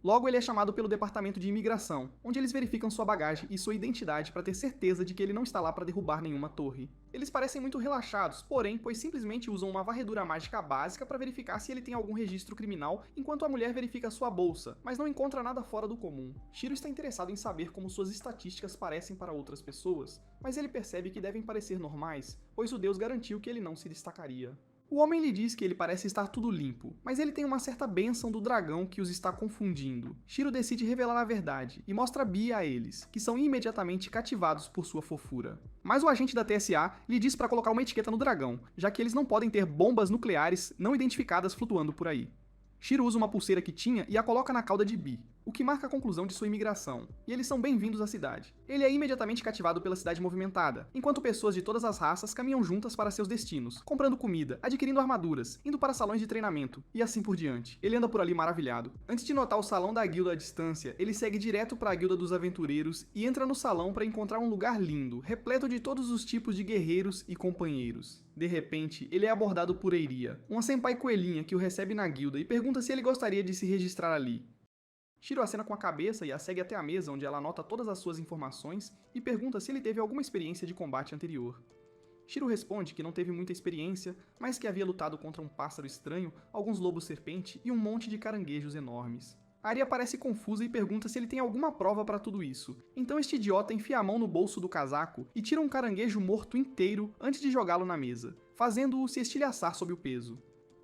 Logo, ele é chamado pelo departamento de imigração, onde eles verificam sua bagagem e sua identidade para ter certeza de que ele não está lá para derrubar nenhuma torre. Eles parecem muito relaxados, porém, pois simplesmente usam uma varredura mágica básica para verificar se ele tem algum registro criminal, enquanto a mulher verifica sua bolsa, mas não encontra nada fora do comum. Shiro está interessado em saber como suas estatísticas parecem para outras pessoas, mas ele percebe que devem parecer normais, pois o deus garantiu que ele não se destacaria. O homem lhe diz que ele parece estar tudo limpo, mas ele tem uma certa bênção do dragão que os está confundindo. Shiro decide revelar a verdade e mostra Bee a eles, que são imediatamente cativados por sua fofura. Mas o agente da TSA lhe diz para colocar uma etiqueta no dragão, já que eles não podem ter bombas nucleares não identificadas flutuando por aí. Shiro usa uma pulseira que tinha e a coloca na cauda de Bee, o que marca a conclusão de sua imigração, e eles são bem-vindos à cidade. Ele é imediatamente cativado pela cidade movimentada, enquanto pessoas de todas as raças caminham juntas para seus destinos, comprando comida, adquirindo armaduras, indo para salões de treinamento, e assim por diante. Ele anda por ali maravilhado. Antes de notar o salão da guilda à distância, ele segue direto para a guilda dos aventureiros e entra no salão para encontrar um lugar lindo, repleto de todos os tipos de guerreiros e companheiros. De repente, ele é abordado por Eiria, uma senpai coelhinha que o recebe na guilda e pergunta se ele gostaria de se registrar ali. Shiro acena com a cabeça e a segue até a mesa onde ela anota todas as suas informações e pergunta se ele teve alguma experiência de combate anterior. Shiro responde que não teve muita experiência, mas que havia lutado contra um pássaro estranho, alguns lobos-serpente e um monte de caranguejos enormes. Arya parece confusa e pergunta se ele tem alguma prova para tudo isso. Então este idiota enfia a mão no bolso do casaco e tira um caranguejo morto inteiro antes de jogá-lo na mesa, fazendo-o se estilhaçar sob o peso.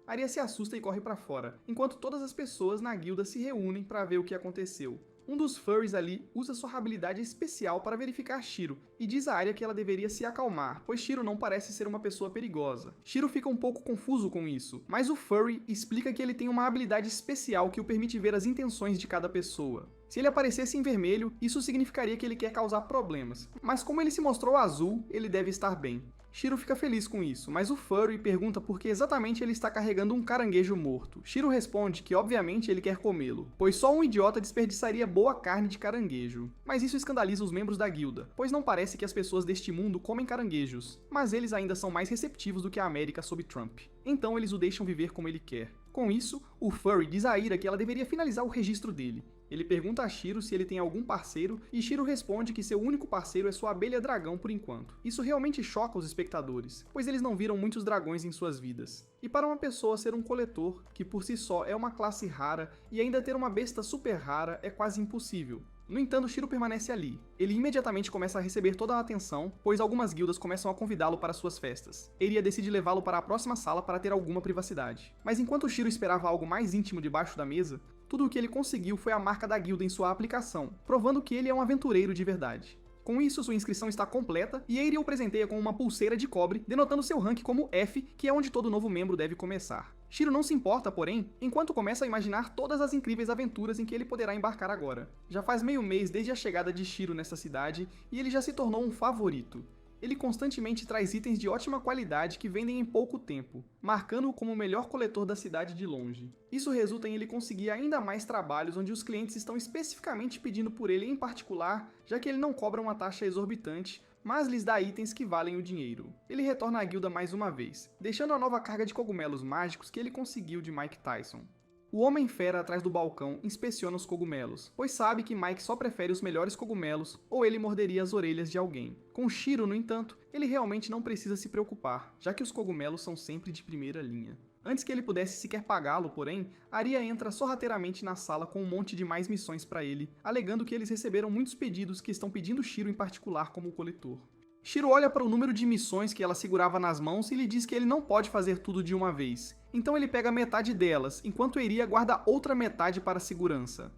Arya se assusta e corre para fora, enquanto todas as pessoas na guilda se reúnem para ver o que aconteceu. Um dos furries ali usa sua habilidade especial para verificar Shiro e diz a Arya que ela deveria se acalmar, pois Shiro não parece ser uma pessoa perigosa. Shiro fica um pouco confuso com isso, mas o furry explica que ele tem uma habilidade especial que o permite ver as intenções de cada pessoa. Se ele aparecesse em vermelho, isso significaria que ele quer causar problemas, mas como ele se mostrou azul, ele deve estar bem. Shiro fica feliz com isso, mas o furry pergunta por que exatamente ele está carregando um caranguejo morto. Shiro responde que obviamente ele quer comê-lo, pois só um idiota desperdiçaria boa carne de caranguejo. Mas isso escandaliza os membros da guilda, pois não parece que as pessoas deste mundo comem caranguejos, mas eles ainda são mais receptivos do que a América sob Trump. Então eles o deixam viver como ele quer. Com isso, o furry diz a Ira que ela deveria finalizar o registro dele. Ele pergunta a Shiro se ele tem algum parceiro, e Shiro responde que seu único parceiro é sua abelha dragão por enquanto. Isso realmente choca os espectadores, pois eles não viram muitos dragões em suas vidas. E para uma pessoa ser um coletor, que por si só é uma classe rara, e ainda ter uma besta super rara é quase impossível. No entanto, Shiro permanece ali. Ele imediatamente começa a receber toda a atenção, pois algumas guildas começam a convidá-lo para suas festas. Eiria decide levá-lo para a próxima sala para ter alguma privacidade. Mas enquanto Shiro esperava algo mais íntimo debaixo da mesa, tudo o que ele conseguiu foi a marca da guilda em sua aplicação, provando que ele é um aventureiro de verdade. Com isso, sua inscrição está completa e Eiria o presenteia com uma pulseira de cobre, denotando seu rank como F, que é onde todo novo membro deve começar. Shiro não se importa, porém, enquanto começa a imaginar todas as incríveis aventuras em que ele poderá embarcar agora. Já faz meio mês desde a chegada de Shiro nessa cidade e ele já se tornou um favorito. Ele constantemente traz itens de ótima qualidade que vendem em pouco tempo, marcando-o como o melhor coletor da cidade de longe. Isso resulta em ele conseguir ainda mais trabalhos onde os clientes estão especificamente pedindo por ele em particular, já que ele não cobra uma taxa exorbitante, mas lhes dá itens que valem o dinheiro. Ele retorna à guilda mais uma vez, deixando a nova carga de cogumelos mágicos que ele conseguiu de Mike Tyson. O Homem-Fera atrás do balcão inspeciona os cogumelos, pois sabe que Mike só prefere os melhores cogumelos ou ele morderia as orelhas de alguém. Com Shiro, no entanto, ele realmente não precisa se preocupar, já que os cogumelos são sempre de primeira linha. Antes que ele pudesse sequer pagá-lo, porém, Arya entra sorrateiramente na sala com um monte de mais missões para ele, alegando que eles receberam muitos pedidos que estão pedindo Shiro em particular como coletor. Shiro olha para o número de missões que ela segurava nas mãos e lhe diz que ele não pode fazer tudo de uma vez. Então ele pega metade delas, enquanto Eiria guarda outra metade para segurança.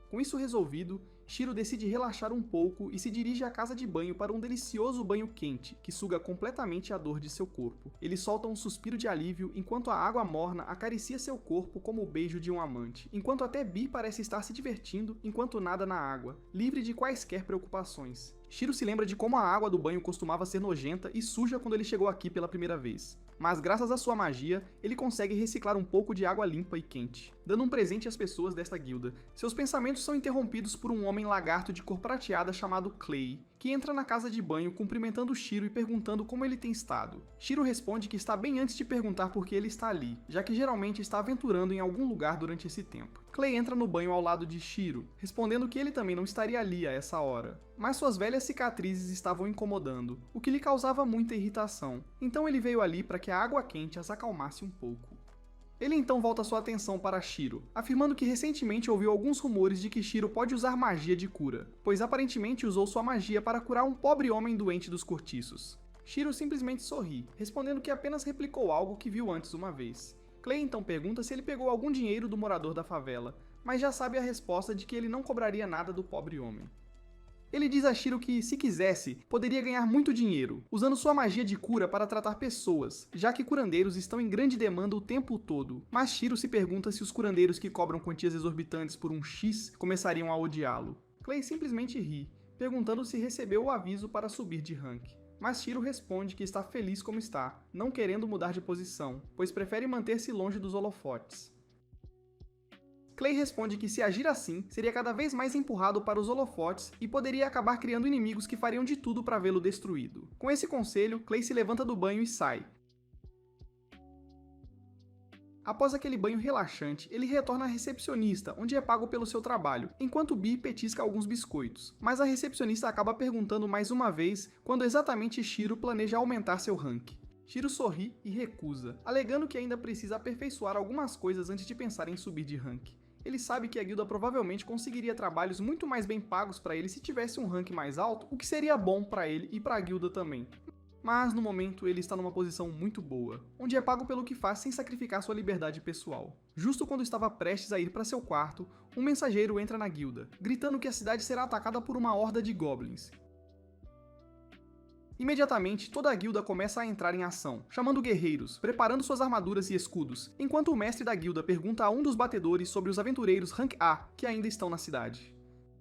Com isso resolvido, Shiro decide relaxar um pouco e se dirige à casa de banho para um delicioso banho quente, que suga completamente a dor de seu corpo. Ele solta um suspiro de alívio enquanto a água morna acaricia seu corpo como o beijo de um amante, enquanto até Bee parece estar se divertindo enquanto nada na água, livre de quaisquer preocupações. Shiro se lembra de como a água do banho costumava ser nojenta e suja quando ele chegou aqui pela primeira vez. Mas graças à sua magia, ele consegue reciclar um pouco de água limpa e quente, dando um presente às pessoas desta guilda. Seus pensamentos são interrompidos por um homem lagarto de cor prateada chamado Clay, que entra na casa de banho cumprimentando Shiro e perguntando como ele tem estado. Shiro responde que está bem antes de perguntar por que ele está ali, já que geralmente está aventurando em algum lugar durante esse tempo. Clay entra no banho ao lado de Shiro, respondendo que ele também não estaria ali a essa hora. Mas suas velhas cicatrizes estavam incomodando, o que lhe causava muita irritação. Então ele veio ali para que a água quente as acalmasse um pouco. Ele então volta sua atenção para Shiro, afirmando que recentemente ouviu alguns rumores de que Shiro pode usar magia de cura, pois aparentemente usou sua magia para curar um pobre homem doente dos cortiços. Shiro simplesmente sorri, respondendo que apenas replicou algo que viu antes uma vez. Clay então pergunta se ele pegou algum dinheiro do morador da favela, mas já sabe a resposta de que ele não cobraria nada do pobre homem. Ele diz a Shiro que, se quisesse, poderia ganhar muito dinheiro, usando sua magia de cura para tratar pessoas, já que curandeiros estão em grande demanda o tempo todo. Mas Shiro se pergunta se os curandeiros que cobram quantias exorbitantes por um X começariam a odiá-lo. Clay simplesmente ri, perguntando se recebeu o aviso para subir de rank. Mas Shiro responde que está feliz como está, não querendo mudar de posição, pois prefere manter-se longe dos holofotes. Clay responde que se agir assim, seria cada vez mais empurrado para os holofotes e poderia acabar criando inimigos que fariam de tudo para vê-lo destruído. Com esse conselho, Clay se levanta do banho e sai. Após aquele banho relaxante, ele retorna à recepcionista, onde é pago pelo seu trabalho, enquanto Bee petisca alguns biscoitos. Mas a recepcionista acaba perguntando mais uma vez quando exatamente Shiro planeja aumentar seu rank. Shiro sorri e recusa, alegando que ainda precisa aperfeiçoar algumas coisas antes de pensar em subir de rank. Ele sabe que a guilda provavelmente conseguiria trabalhos muito mais bem pagos para ele se tivesse um rank mais alto, o que seria bom para ele e para a guilda também. Mas no momento ele está numa posição muito boa, onde é pago pelo que faz sem sacrificar sua liberdade pessoal. Justo quando estava prestes a ir para seu quarto, um mensageiro entra na guilda, gritando que a cidade será atacada por uma horda de goblins. Imediatamente, toda a guilda começa a entrar em ação, chamando guerreiros, preparando suas armaduras e escudos, enquanto o mestre da guilda pergunta a um dos batedores sobre os aventureiros Rank A que ainda estão na cidade.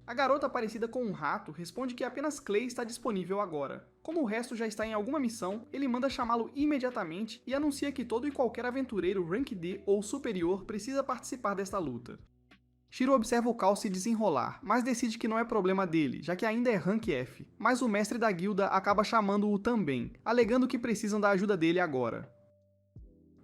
A garota parecida com um rato responde que apenas Clay está disponível agora. Como o resto já está em alguma missão, ele manda chamá-lo imediatamente e anuncia que todo e qualquer aventureiro Rank D ou superior precisa participar desta luta. Shiro observa o caos se desenrolar, mas decide que não é problema dele, já que ainda é Rank F. Mas o mestre da guilda acaba chamando-o também, alegando que precisam da ajuda dele agora.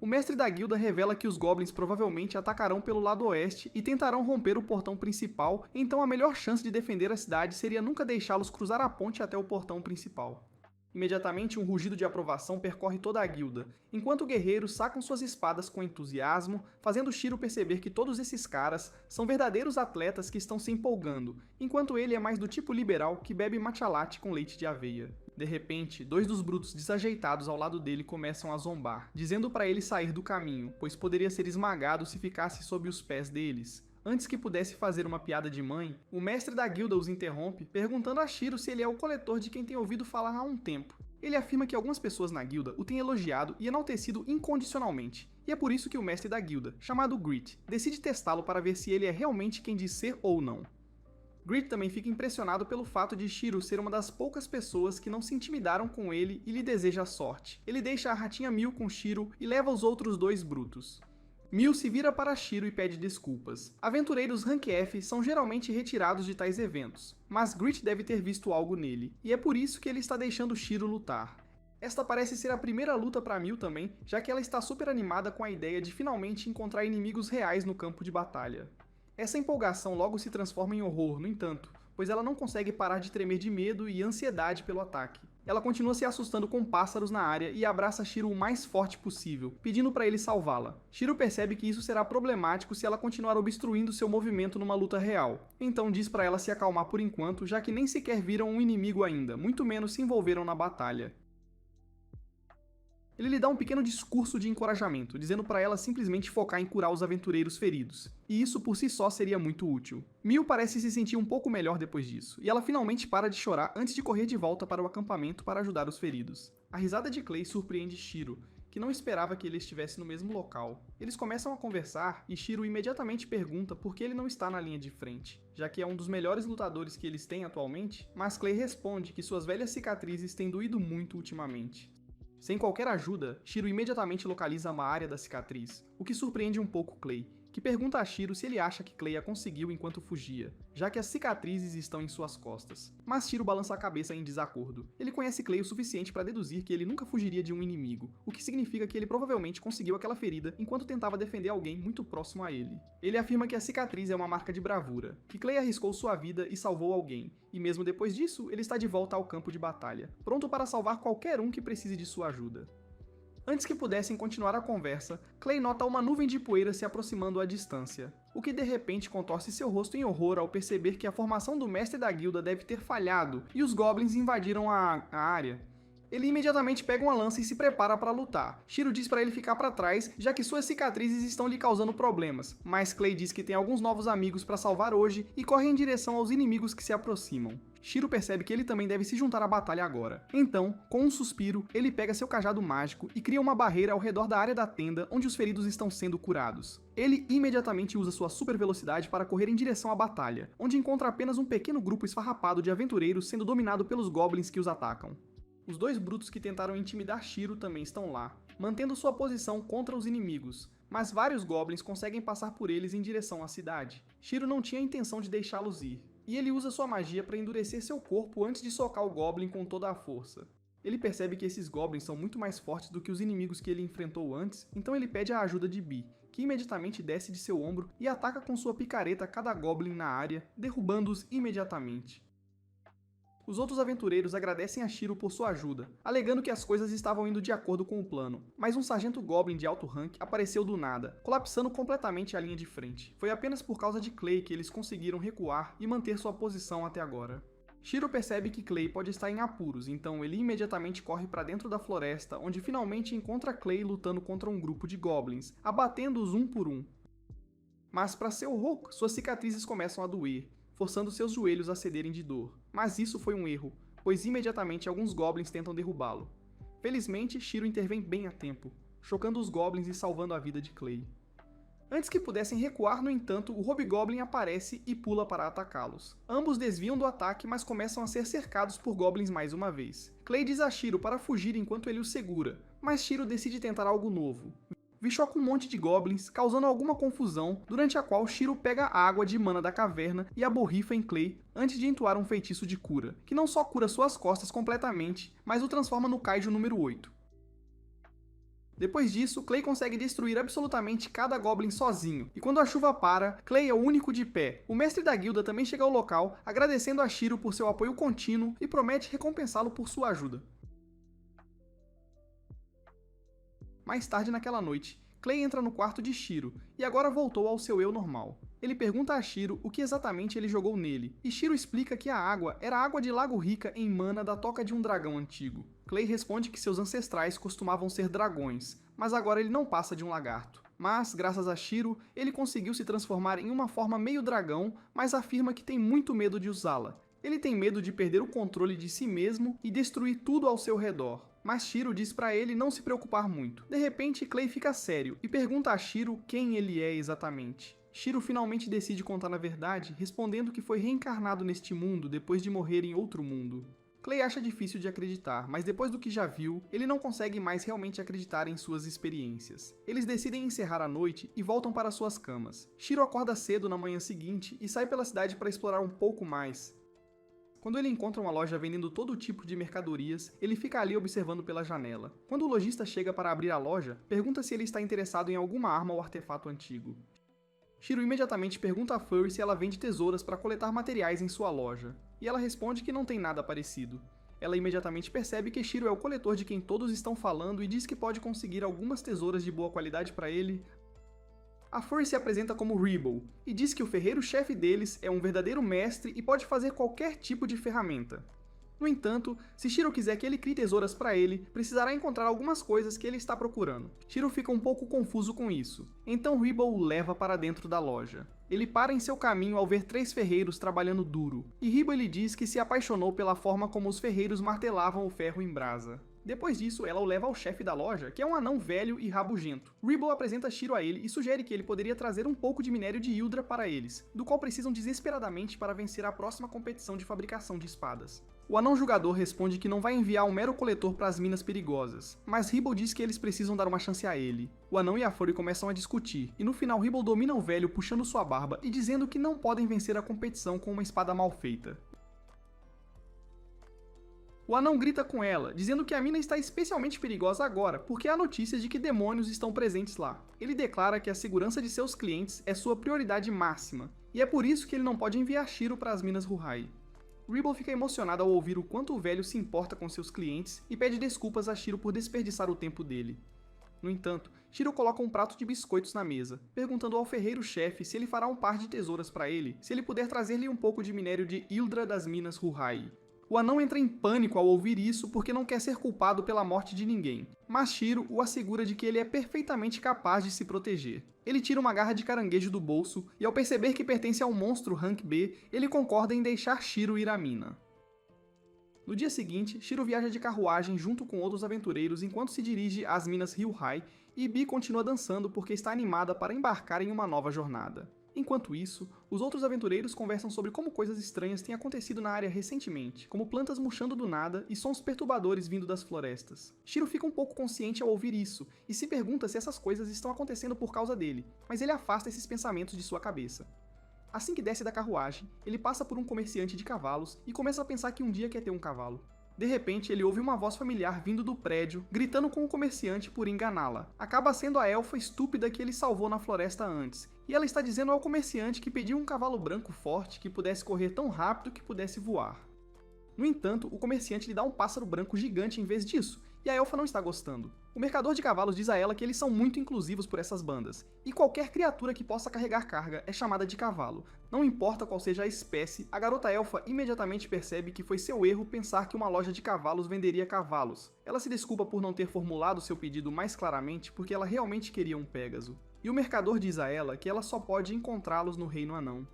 O mestre da guilda revela que os goblins provavelmente atacarão pelo lado oeste e tentarão romper o portão principal, então a melhor chance de defender a cidade seria nunca deixá-los cruzar a ponte até o portão principal. Imediatamente, um rugido de aprovação percorre toda a guilda, enquanto guerreiros sacam suas espadas com entusiasmo, fazendo Shiro perceber que todos esses caras são verdadeiros atletas que estão se empolgando, enquanto ele é mais do tipo liberal que bebe matcha latte com leite de aveia. De repente, dois dos brutos desajeitados ao lado dele começam a zombar, dizendo para ele sair do caminho, pois poderia ser esmagado se ficasse sob os pés deles. Antes que pudesse fazer uma piada de mãe, o mestre da guilda os interrompe, perguntando a Shiro se ele é o coletor de quem tem ouvido falar há um tempo. Ele afirma que algumas pessoas na guilda o têm elogiado e enaltecido incondicionalmente, e é por isso que o mestre da guilda, chamado Grit, decide testá-lo para ver se ele é realmente quem diz ser ou não. Grit também fica impressionado pelo fato de Shiro ser uma das poucas pessoas que não se intimidaram com ele e lhe deseja sorte. Ele deixa a ratinha Mil com Shiro e leva os outros dois brutos. Mil se vira para Shiro e pede desculpas. Aventureiros Rank F são geralmente retirados de tais eventos, mas Grit deve ter visto algo nele, e é por isso que ele está deixando Shiro lutar. Esta parece ser a primeira luta para Mil também, já que ela está super animada com a ideia de finalmente encontrar inimigos reais no campo de batalha. Essa empolgação logo se transforma em horror, no entanto, pois ela não consegue parar de tremer de medo e ansiedade pelo ataque. Ela continua se assustando com pássaros na área e abraça Shiro o mais forte possível, pedindo para ele salvá-la. Shiro percebe que isso será problemático se ela continuar obstruindo seu movimento numa luta real, então diz para ela se acalmar por enquanto, já que nem sequer viram um inimigo ainda, muito menos se envolveram na batalha. Ele lhe dá um pequeno discurso de encorajamento, dizendo para ela simplesmente focar em curar os aventureiros feridos, e isso por si só seria muito útil. Mil parece se sentir um pouco melhor depois disso, e ela finalmente para de chorar antes de correr de volta para o acampamento para ajudar os feridos. A risada de Clay surpreende Shiro, que não esperava que ele estivesse no mesmo local. Eles começam a conversar e Shiro imediatamente pergunta por que ele não está na linha de frente, já que é um dos melhores lutadores que eles têm atualmente, mas Clay responde que suas velhas cicatrizes têm doído muito ultimamente. Sem qualquer ajuda, Shiro imediatamente localiza uma área da cicatriz, o que surpreende um pouco Clay, que pergunta a Shiro se ele acha que Clay a conseguiu enquanto fugia, já que as cicatrizes estão em suas costas. Mas Shiro balança a cabeça em desacordo. Ele conhece Clay o suficiente para deduzir que ele nunca fugiria de um inimigo, o que significa que ele provavelmente conseguiu aquela ferida enquanto tentava defender alguém muito próximo a ele. Ele afirma que a cicatriz é uma marca de bravura, que Clay arriscou sua vida e salvou alguém, e mesmo depois disso, ele está de volta ao campo de batalha, pronto para salvar qualquer um que precise de sua ajuda. Antes que pudessem continuar a conversa, Clay nota uma nuvem de poeira se aproximando à distância, o que de repente contorce seu rosto em horror ao perceber que a formação do mestre da guilda deve ter falhado e os goblins invadiram a área. Ele imediatamente pega uma lança e se prepara para lutar. Shiro diz para ele ficar para trás, já que suas cicatrizes estão lhe causando problemas, mas Clay diz que tem alguns novos amigos para salvar hoje e corre em direção aos inimigos que se aproximam. Shiro percebe que ele também deve se juntar à batalha agora. Então, com um suspiro, ele pega seu cajado mágico e cria uma barreira ao redor da área da tenda onde os feridos estão sendo curados. Ele imediatamente usa sua super velocidade para correr em direção à batalha, onde encontra apenas um pequeno grupo esfarrapado de aventureiros sendo dominado pelos goblins que os atacam. Os dois brutos que tentaram intimidar Shiro também estão lá, mantendo sua posição contra os inimigos, mas vários goblins conseguem passar por eles em direção à cidade. Shiro não tinha a intenção de deixá-los ir, e ele usa sua magia para endurecer seu corpo antes de socar o goblin com toda a força. Ele percebe que esses goblins são muito mais fortes do que os inimigos que ele enfrentou antes, então ele pede a ajuda de Bee, que imediatamente desce de seu ombro e ataca com sua picareta cada goblin na área, derrubando-os imediatamente. Os outros aventureiros agradecem a Shiro por sua ajuda, alegando que as coisas estavam indo de acordo com o plano, mas um sargento goblin de alto rank apareceu do nada, colapsando completamente a linha de frente. Foi apenas por causa de Clay que eles conseguiram recuar e manter sua posição até agora. Shiro percebe que Clay pode estar em apuros, então ele imediatamente corre para dentro da floresta, onde finalmente encontra Clay lutando contra um grupo de goblins, abatendo-os um por um. Mas para seu horror, suas cicatrizes começam a doer, forçando seus joelhos a cederem de dor. Mas isso foi um erro, pois imediatamente alguns goblins tentam derrubá-lo. Felizmente, Shiro intervém bem a tempo, chocando os goblins e salvando a vida de Clay. Antes que pudessem recuar, no entanto, o Hobgoblin aparece e pula para atacá-los. Ambos desviam do ataque, mas começam a ser cercados por goblins mais uma vez. Clay diz a Shiro para fugir enquanto ele o segura, mas Shiro decide tentar algo novo. Choca um monte de goblins, causando alguma confusão, durante a qual Shiro pega a água de mana da caverna e a borrifa em Clay antes de entoar um feitiço de cura, que não só cura suas costas completamente, mas o transforma no Kaiju número 8. Depois disso, Clay consegue destruir absolutamente cada goblin sozinho, e quando a chuva para, Clay é o único de pé. O mestre da guilda também chega ao local, agradecendo a Shiro por seu apoio contínuo e promete recompensá-lo por sua ajuda. Mais tarde naquela noite, Clay entra no quarto de Shiro, e agora voltou ao seu eu normal. Ele pergunta a Shiro o que exatamente ele jogou nele, e Shiro explica que a água era água de lago rica em mana da toca de um dragão antigo. Clay responde que seus ancestrais costumavam ser dragões, mas agora ele não passa de um lagarto. Mas, graças a Shiro, ele conseguiu se transformar em uma forma meio dragão, mas afirma que tem muito medo de usá-la. Ele tem medo de perder o controle de si mesmo e destruir tudo ao seu redor. Mas Shiro diz pra ele não se preocupar muito. De repente, Clay fica sério e pergunta a Shiro quem ele é exatamente. Shiro finalmente decide contar a verdade, respondendo que foi reencarnado neste mundo depois de morrer em outro mundo. Clay acha difícil de acreditar, mas depois do que já viu, ele não consegue mais realmente acreditar em suas experiências. Eles decidem encerrar a noite e voltam para suas camas. Shiro acorda cedo na manhã seguinte e sai pela cidade para explorar um pouco mais. Quando ele encontra uma loja vendendo todo tipo de mercadorias, ele fica ali observando pela janela. Quando o lojista chega para abrir a loja, pergunta se ele está interessado em alguma arma ou artefato antigo. Shiro imediatamente pergunta a Furry se ela vende tesouras para coletar materiais em sua loja, e ela responde que não tem nada parecido. Ela imediatamente percebe que Shiro é o coletor de quem todos estão falando e diz que pode conseguir algumas tesouras de boa qualidade para ele. A Furry se apresenta como Rebel, e diz que o ferreiro-chefe deles é um verdadeiro mestre e pode fazer qualquer tipo de ferramenta. No entanto, se Shiro quiser que ele crie tesouras para ele, precisará encontrar algumas coisas que ele está procurando. Shiro fica um pouco confuso com isso, então Rebel o leva para dentro da loja. Ele para em seu caminho ao ver 3 ferreiros trabalhando duro, e Rebel lhe diz que se apaixonou pela forma como os ferreiros martelavam o ferro em brasa. Depois disso, ela o leva ao chefe da loja, que é um anão velho e rabugento. Ribble apresenta Shiro a ele e sugere que ele poderia trazer um pouco de minério de Yldra para eles, do qual precisam desesperadamente para vencer a próxima competição de fabricação de espadas. O anão julgador responde que não vai enviar um mero coletor para as minas perigosas, mas Ribble diz que eles precisam dar uma chance a ele. O anão e a Fury começam a discutir, e no final Ribble domina o velho puxando sua barba e dizendo que não podem vencer a competição com uma espada mal feita. O anão grita com ela, dizendo que a mina está especialmente perigosa agora, porque há notícias de que demônios estão presentes lá. Ele declara que a segurança de seus clientes é sua prioridade máxima, e é por isso que ele não pode enviar Shiro para as minas Ruhai. Ribble fica emocionado ao ouvir o quanto o velho se importa com seus clientes e pede desculpas a Shiro por desperdiçar o tempo dele. No entanto, Shiro coloca um prato de biscoitos na mesa, perguntando ao ferreiro-chefe se ele fará um par de tesouras para ele, se ele puder trazer-lhe um pouco de minério de Yldra das minas Ruhai. O anão entra em pânico ao ouvir isso porque não quer ser culpado pela morte de ninguém, mas Shiro o assegura de que ele é perfeitamente capaz de se proteger. Ele tira uma garra de caranguejo do bolso e, ao perceber que pertence ao monstro Rank B, ele concorda em deixar Shiro ir à mina. No dia seguinte, Shiro viaja de carruagem junto com outros aventureiros enquanto se dirige às minas Ryuhai, e Bee continua dançando porque está animada para embarcar em uma nova jornada. Enquanto isso, os outros aventureiros conversam sobre como coisas estranhas têm acontecido na área recentemente, como plantas murchando do nada e sons perturbadores vindo das florestas. Shiro fica um pouco consciente ao ouvir isso, e se pergunta se essas coisas estão acontecendo por causa dele, mas ele afasta esses pensamentos de sua cabeça. Assim que desce da carruagem, ele passa por um comerciante de cavalos e começa a pensar que um dia quer ter um cavalo. De repente, ele ouve uma voz familiar vindo do prédio, gritando com o comerciante por enganá-la. Acaba sendo a elfa estúpida que ele salvou na floresta antes, e ela está dizendo ao comerciante que pediu um cavalo branco forte que pudesse correr tão rápido que pudesse voar. No entanto, o comerciante lhe dá um pássaro branco gigante em vez disso, e a elfa não está gostando. O mercador de cavalos diz a ela que eles são muito inclusivos por essas bandas, e qualquer criatura que possa carregar carga é chamada de cavalo. Não importa qual seja a espécie, a garota elfa imediatamente percebe que foi seu erro pensar que uma loja de cavalos venderia cavalos. Ela se desculpa por não ter formulado seu pedido mais claramente porque ela realmente queria um Pégaso. E o mercador diz a ela que ela só pode encontrá-los no Reino Anão.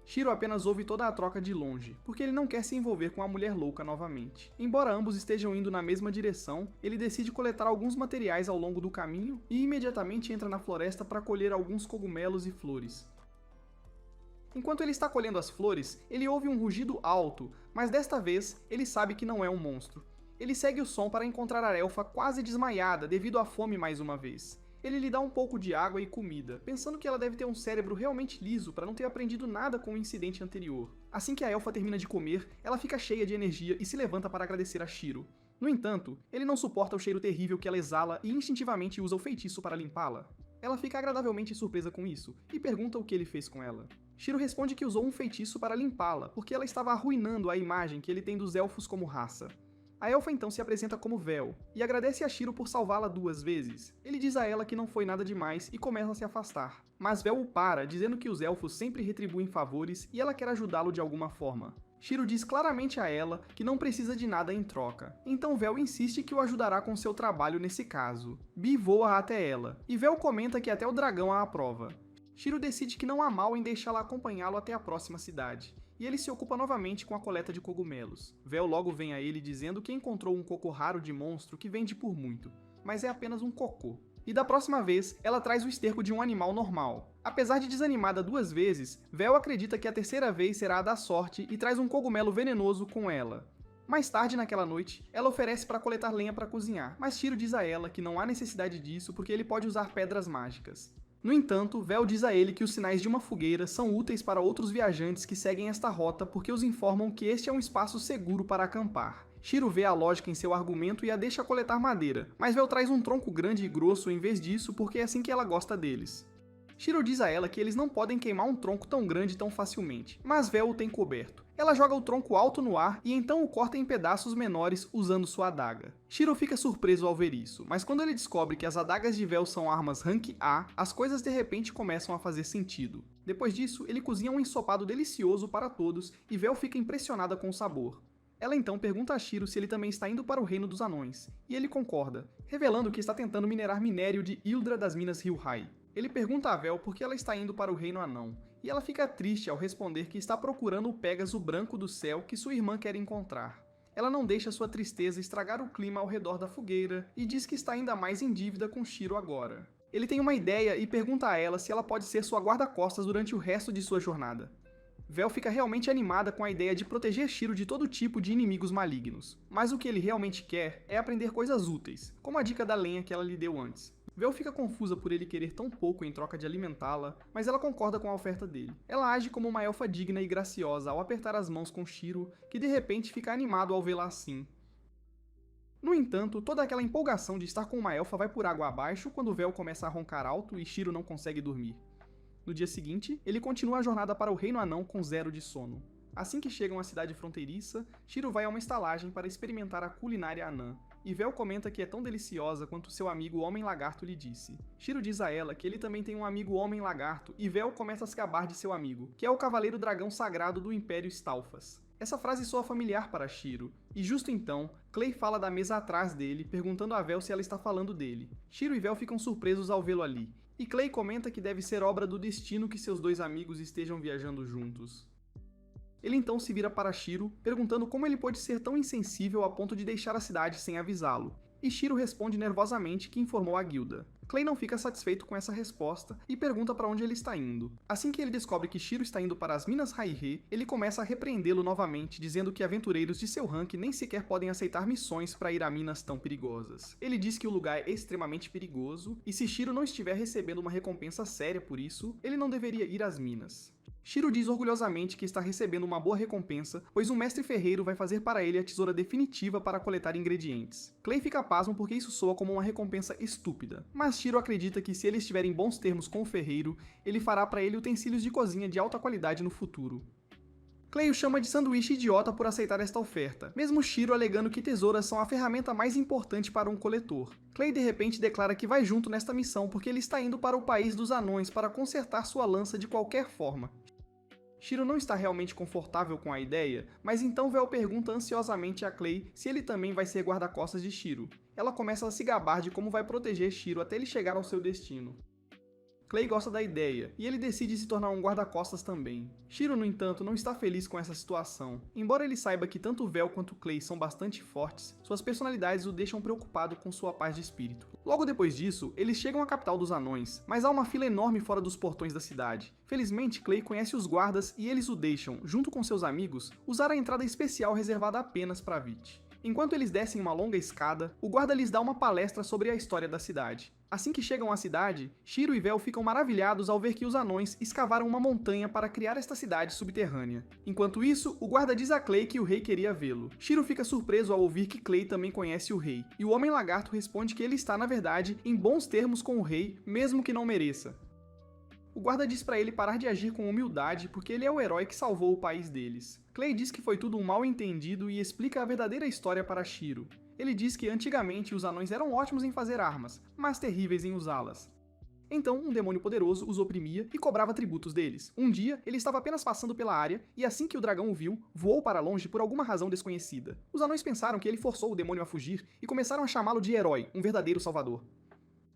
Shiro apenas ouve toda a troca de longe, porque ele não quer se envolver com a mulher louca novamente. Embora ambos estejam indo na mesma direção, ele decide coletar alguns materiais ao longo do caminho e imediatamente entra na floresta para colher alguns cogumelos e flores. Enquanto ele está colhendo as flores, ele ouve um rugido alto, mas desta vez ele sabe que não é um monstro. Ele segue o som para encontrar a elfa quase desmaiada devido à fome mais uma vez. Ele lhe dá um pouco de água e comida, pensando que ela deve ter um cérebro realmente liso para não ter aprendido nada com o incidente anterior. Assim que a elfa termina de comer, ela fica cheia de energia e se levanta para agradecer a Shiro. No entanto, ele não suporta o cheiro terrível que ela exala e instintivamente usa o feitiço para limpá-la. Ela fica agradavelmente surpresa com isso, e pergunta o que ele fez com ela. Shiro responde que usou um feitiço para limpá-la, porque ela estava arruinando a imagem que ele tem dos elfos como raça. A elfa então se apresenta como Vel, e agradece a Shiro por salvá-la 2 vezes. Ele diz a ela que não foi nada demais e começa a se afastar. Mas Vel o para, dizendo que os elfos sempre retribuem favores e ela quer ajudá-lo de alguma forma. Shiro diz claramente a ela que não precisa de nada em troca, então Vel insiste que o ajudará com seu trabalho nesse caso. Bee voa até ela, e Vel comenta que até o dragão a aprova. Shiro decide que não há mal em deixá-la acompanhá-lo até a próxima cidade, e ele se ocupa novamente com a coleta de cogumelos. Vel logo vem a ele dizendo que encontrou um cocô raro de monstro que vende por muito, mas é apenas um cocô. E da próxima vez, ela traz o esterco de um animal normal. Apesar de desanimada 2 vezes, Vel acredita que a terceira vez será a da sorte e traz um cogumelo venenoso com ela. Mais tarde naquela noite, ela oferece para coletar lenha para cozinhar, mas Shiro diz a ela que não há necessidade disso porque ele pode usar pedras mágicas. No entanto, Vel diz a ele que os sinais de uma fogueira são úteis para outros viajantes que seguem esta rota porque os informam que este é um espaço seguro para acampar. Shiro vê a lógica em seu argumento e a deixa coletar madeira, mas Vel traz um tronco grande e grosso em vez disso porque é assim que ela gosta deles. Shiro diz a ela que eles não podem queimar um tronco tão grande tão facilmente, mas Vel o tem coberto. Ela joga o tronco alto no ar e então o corta em pedaços menores usando sua adaga. Shiro fica surpreso ao ver isso, mas quando ele descobre que as adagas de Vel são armas Rank A, as coisas de repente começam a fazer sentido. Depois disso, ele cozinha um ensopado delicioso para todos e Vel fica impressionada com o sabor. Ela então pergunta a Shiro se ele também está indo para o Reino dos Anões, e ele concorda, revelando que está tentando minerar minério de Yldra das minas Ryuhai. Ele pergunta a Vel por que ela está indo para o Reino Anão, e ela fica triste ao responder que está procurando o Pégaso branco do céu que sua irmã quer encontrar. ela não deixa sua tristeza estragar o clima ao redor da fogueira e diz que está ainda mais em dívida com Shiro agora. Ele tem uma ideia e pergunta a ela se ela pode ser sua guarda-costas durante o resto de sua jornada. Vel fica realmente animada com a ideia de proteger Shiro de todo tipo de inimigos malignos, mas o que ele realmente quer é aprender coisas úteis, como a dica da lenha que ela lhe deu antes. Vel fica confusa por ele querer tão pouco em troca de alimentá-la, mas ela concorda com a oferta dele. Ela age como uma elfa digna e graciosa ao apertar as mãos com Shiro, que de repente fica animado ao vê-la assim. No entanto, toda aquela empolgação de estar com uma elfa vai por água abaixo quando Vel começa a roncar alto e Shiro não consegue dormir. No dia seguinte, ele continua a jornada para o Reino Anão com 0 de sono. Assim que chegam à cidade fronteiriça, Shiro vai a uma estalagem para experimentar a culinária anã, e Vel comenta que é tão deliciosa quanto seu amigo Homem-Lagarto lhe disse. Shiro diz a ela que ele também tem um amigo Homem-Lagarto, e Vel começa a se gabar de seu amigo, que é o Cavaleiro Dragão Sagrado do Império Stalfas. Essa frase soa familiar para Shiro, e justo então, Clay fala da mesa atrás dele, perguntando a Vel se ela está falando dele. Shiro e Vel ficam surpresos ao vê-lo ali, e Clay comenta que deve ser obra do destino que seus dois amigos estejam viajando juntos. Ele então se vira para Shiro, perguntando como ele pode ser tão insensível a ponto de deixar a cidade sem avisá-lo, e Shiro responde nervosamente que informou a guilda. Clay não fica satisfeito com essa resposta e pergunta para onde ele está indo. Assim que ele descobre que Shiro está indo para as Minas Raihê, ele começa a repreendê-lo novamente, dizendo que aventureiros de seu rank nem sequer podem aceitar missões para ir a minas tão perigosas. Ele diz que o lugar é extremamente perigoso, e se Shiro não estiver recebendo uma recompensa séria por isso, ele não deveria ir às minas. Shiro diz orgulhosamente que está recebendo uma boa recompensa, pois um mestre ferreiro vai fazer para ele a tesoura definitiva para coletar ingredientes. Clay fica pasmo porque isso soa como uma recompensa estúpida, mas Shiro acredita que se ele estiver em bons termos com o ferreiro, ele fará para ele utensílios de cozinha de alta qualidade no futuro. Clay o chama de sanduíche idiota por aceitar esta oferta, mesmo Shiro alegando que tesouras são a ferramenta mais importante para um coletor. Clay de repente declara que vai junto nesta missão porque ele está indo para o país dos anões para consertar sua lança de qualquer forma. Shiro não está realmente confortável com a ideia, mas então Vel pergunta ansiosamente a Clay se ele também vai ser guarda-costas de Shiro. Ela começa a se gabar de como vai proteger Shiro até ele chegar ao seu destino. Clay gosta da ideia, e ele decide se tornar um guarda-costas também. Shiro, no entanto, não está feliz com essa situação. Embora ele saiba que tanto Vel quanto Clay são bastante fortes, suas personalidades o deixam preocupado com sua paz de espírito. Logo depois disso, eles chegam à capital dos anões, mas há uma fila enorme fora dos portões da cidade. Felizmente, Clay conhece os guardas e eles o deixam, junto com seus amigos, usar a entrada especial reservada apenas para Vit. Enquanto eles descem uma longa escada, o guarda lhes dá uma palestra sobre a história da cidade. Assim que chegam à cidade, Shiro e Vel ficam maravilhados ao ver que os anões escavaram uma montanha para criar esta cidade subterrânea. Enquanto isso, o guarda diz a Clay que o rei queria vê-lo. Shiro fica surpreso ao ouvir que Clay também conhece o rei, e o Homem-Lagarto responde que ele está, na verdade, em bons termos com o rei, mesmo que não mereça. O guarda diz para ele parar de agir com humildade porque ele é o herói que salvou o país deles. Clay diz que foi tudo um mal-entendido e explica a verdadeira história para Shiro. Ele diz que antigamente os anões eram ótimos em fazer armas, mas terríveis em usá-las. Então, um demônio poderoso os oprimia e cobrava tributos deles. Um dia, ele estava apenas passando pela área, e assim que o dragão o viu, voou para longe por alguma razão desconhecida. Os anões pensaram que ele forçou o demônio a fugir e começaram a chamá-lo de herói, um verdadeiro salvador.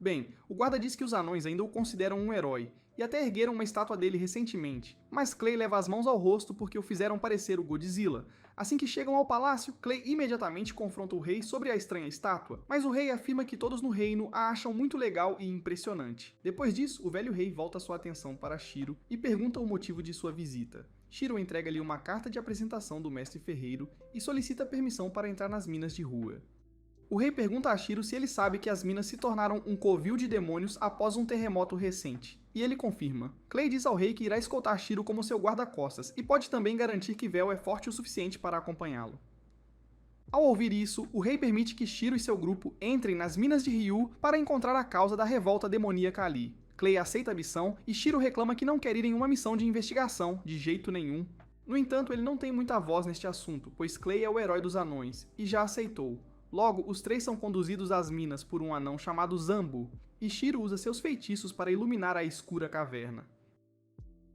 Bem, o guarda diz que os anões ainda o consideram um herói, e até ergueram uma estátua dele recentemente, mas Clay leva as mãos ao rosto porque o fizeram parecer o Godzilla. Assim que chegam ao palácio, Clay imediatamente confronta o rei sobre a estranha estátua, mas o rei afirma que todos no reino a acham muito legal e impressionante. Depois disso, o velho rei volta sua atenção para Shiro e pergunta o motivo de sua visita. Shiro entrega-lhe uma carta de apresentação do mestre ferreiro e solicita permissão para entrar nas minas de rua. O rei pergunta a Shiro se ele sabe que as minas se tornaram um covil de demônios após um terremoto recente, e ele confirma. Clay diz ao rei que irá escoltar Shiro como seu guarda-costas, e pode também garantir que Vel é forte o suficiente para acompanhá-lo. Ao ouvir isso, o rei permite que Shiro e seu grupo entrem nas minas de Ryu para encontrar a causa da revolta demoníaca ali. Clay aceita a missão, e Shiro reclama que não quer ir em uma missão de investigação, de jeito nenhum. No entanto, ele não tem muita voz neste assunto, pois Clay é o herói dos anões, e já aceitou. Logo, os três são conduzidos às minas por um anão chamado Zambu, e Shiro usa seus feitiços para iluminar a escura caverna.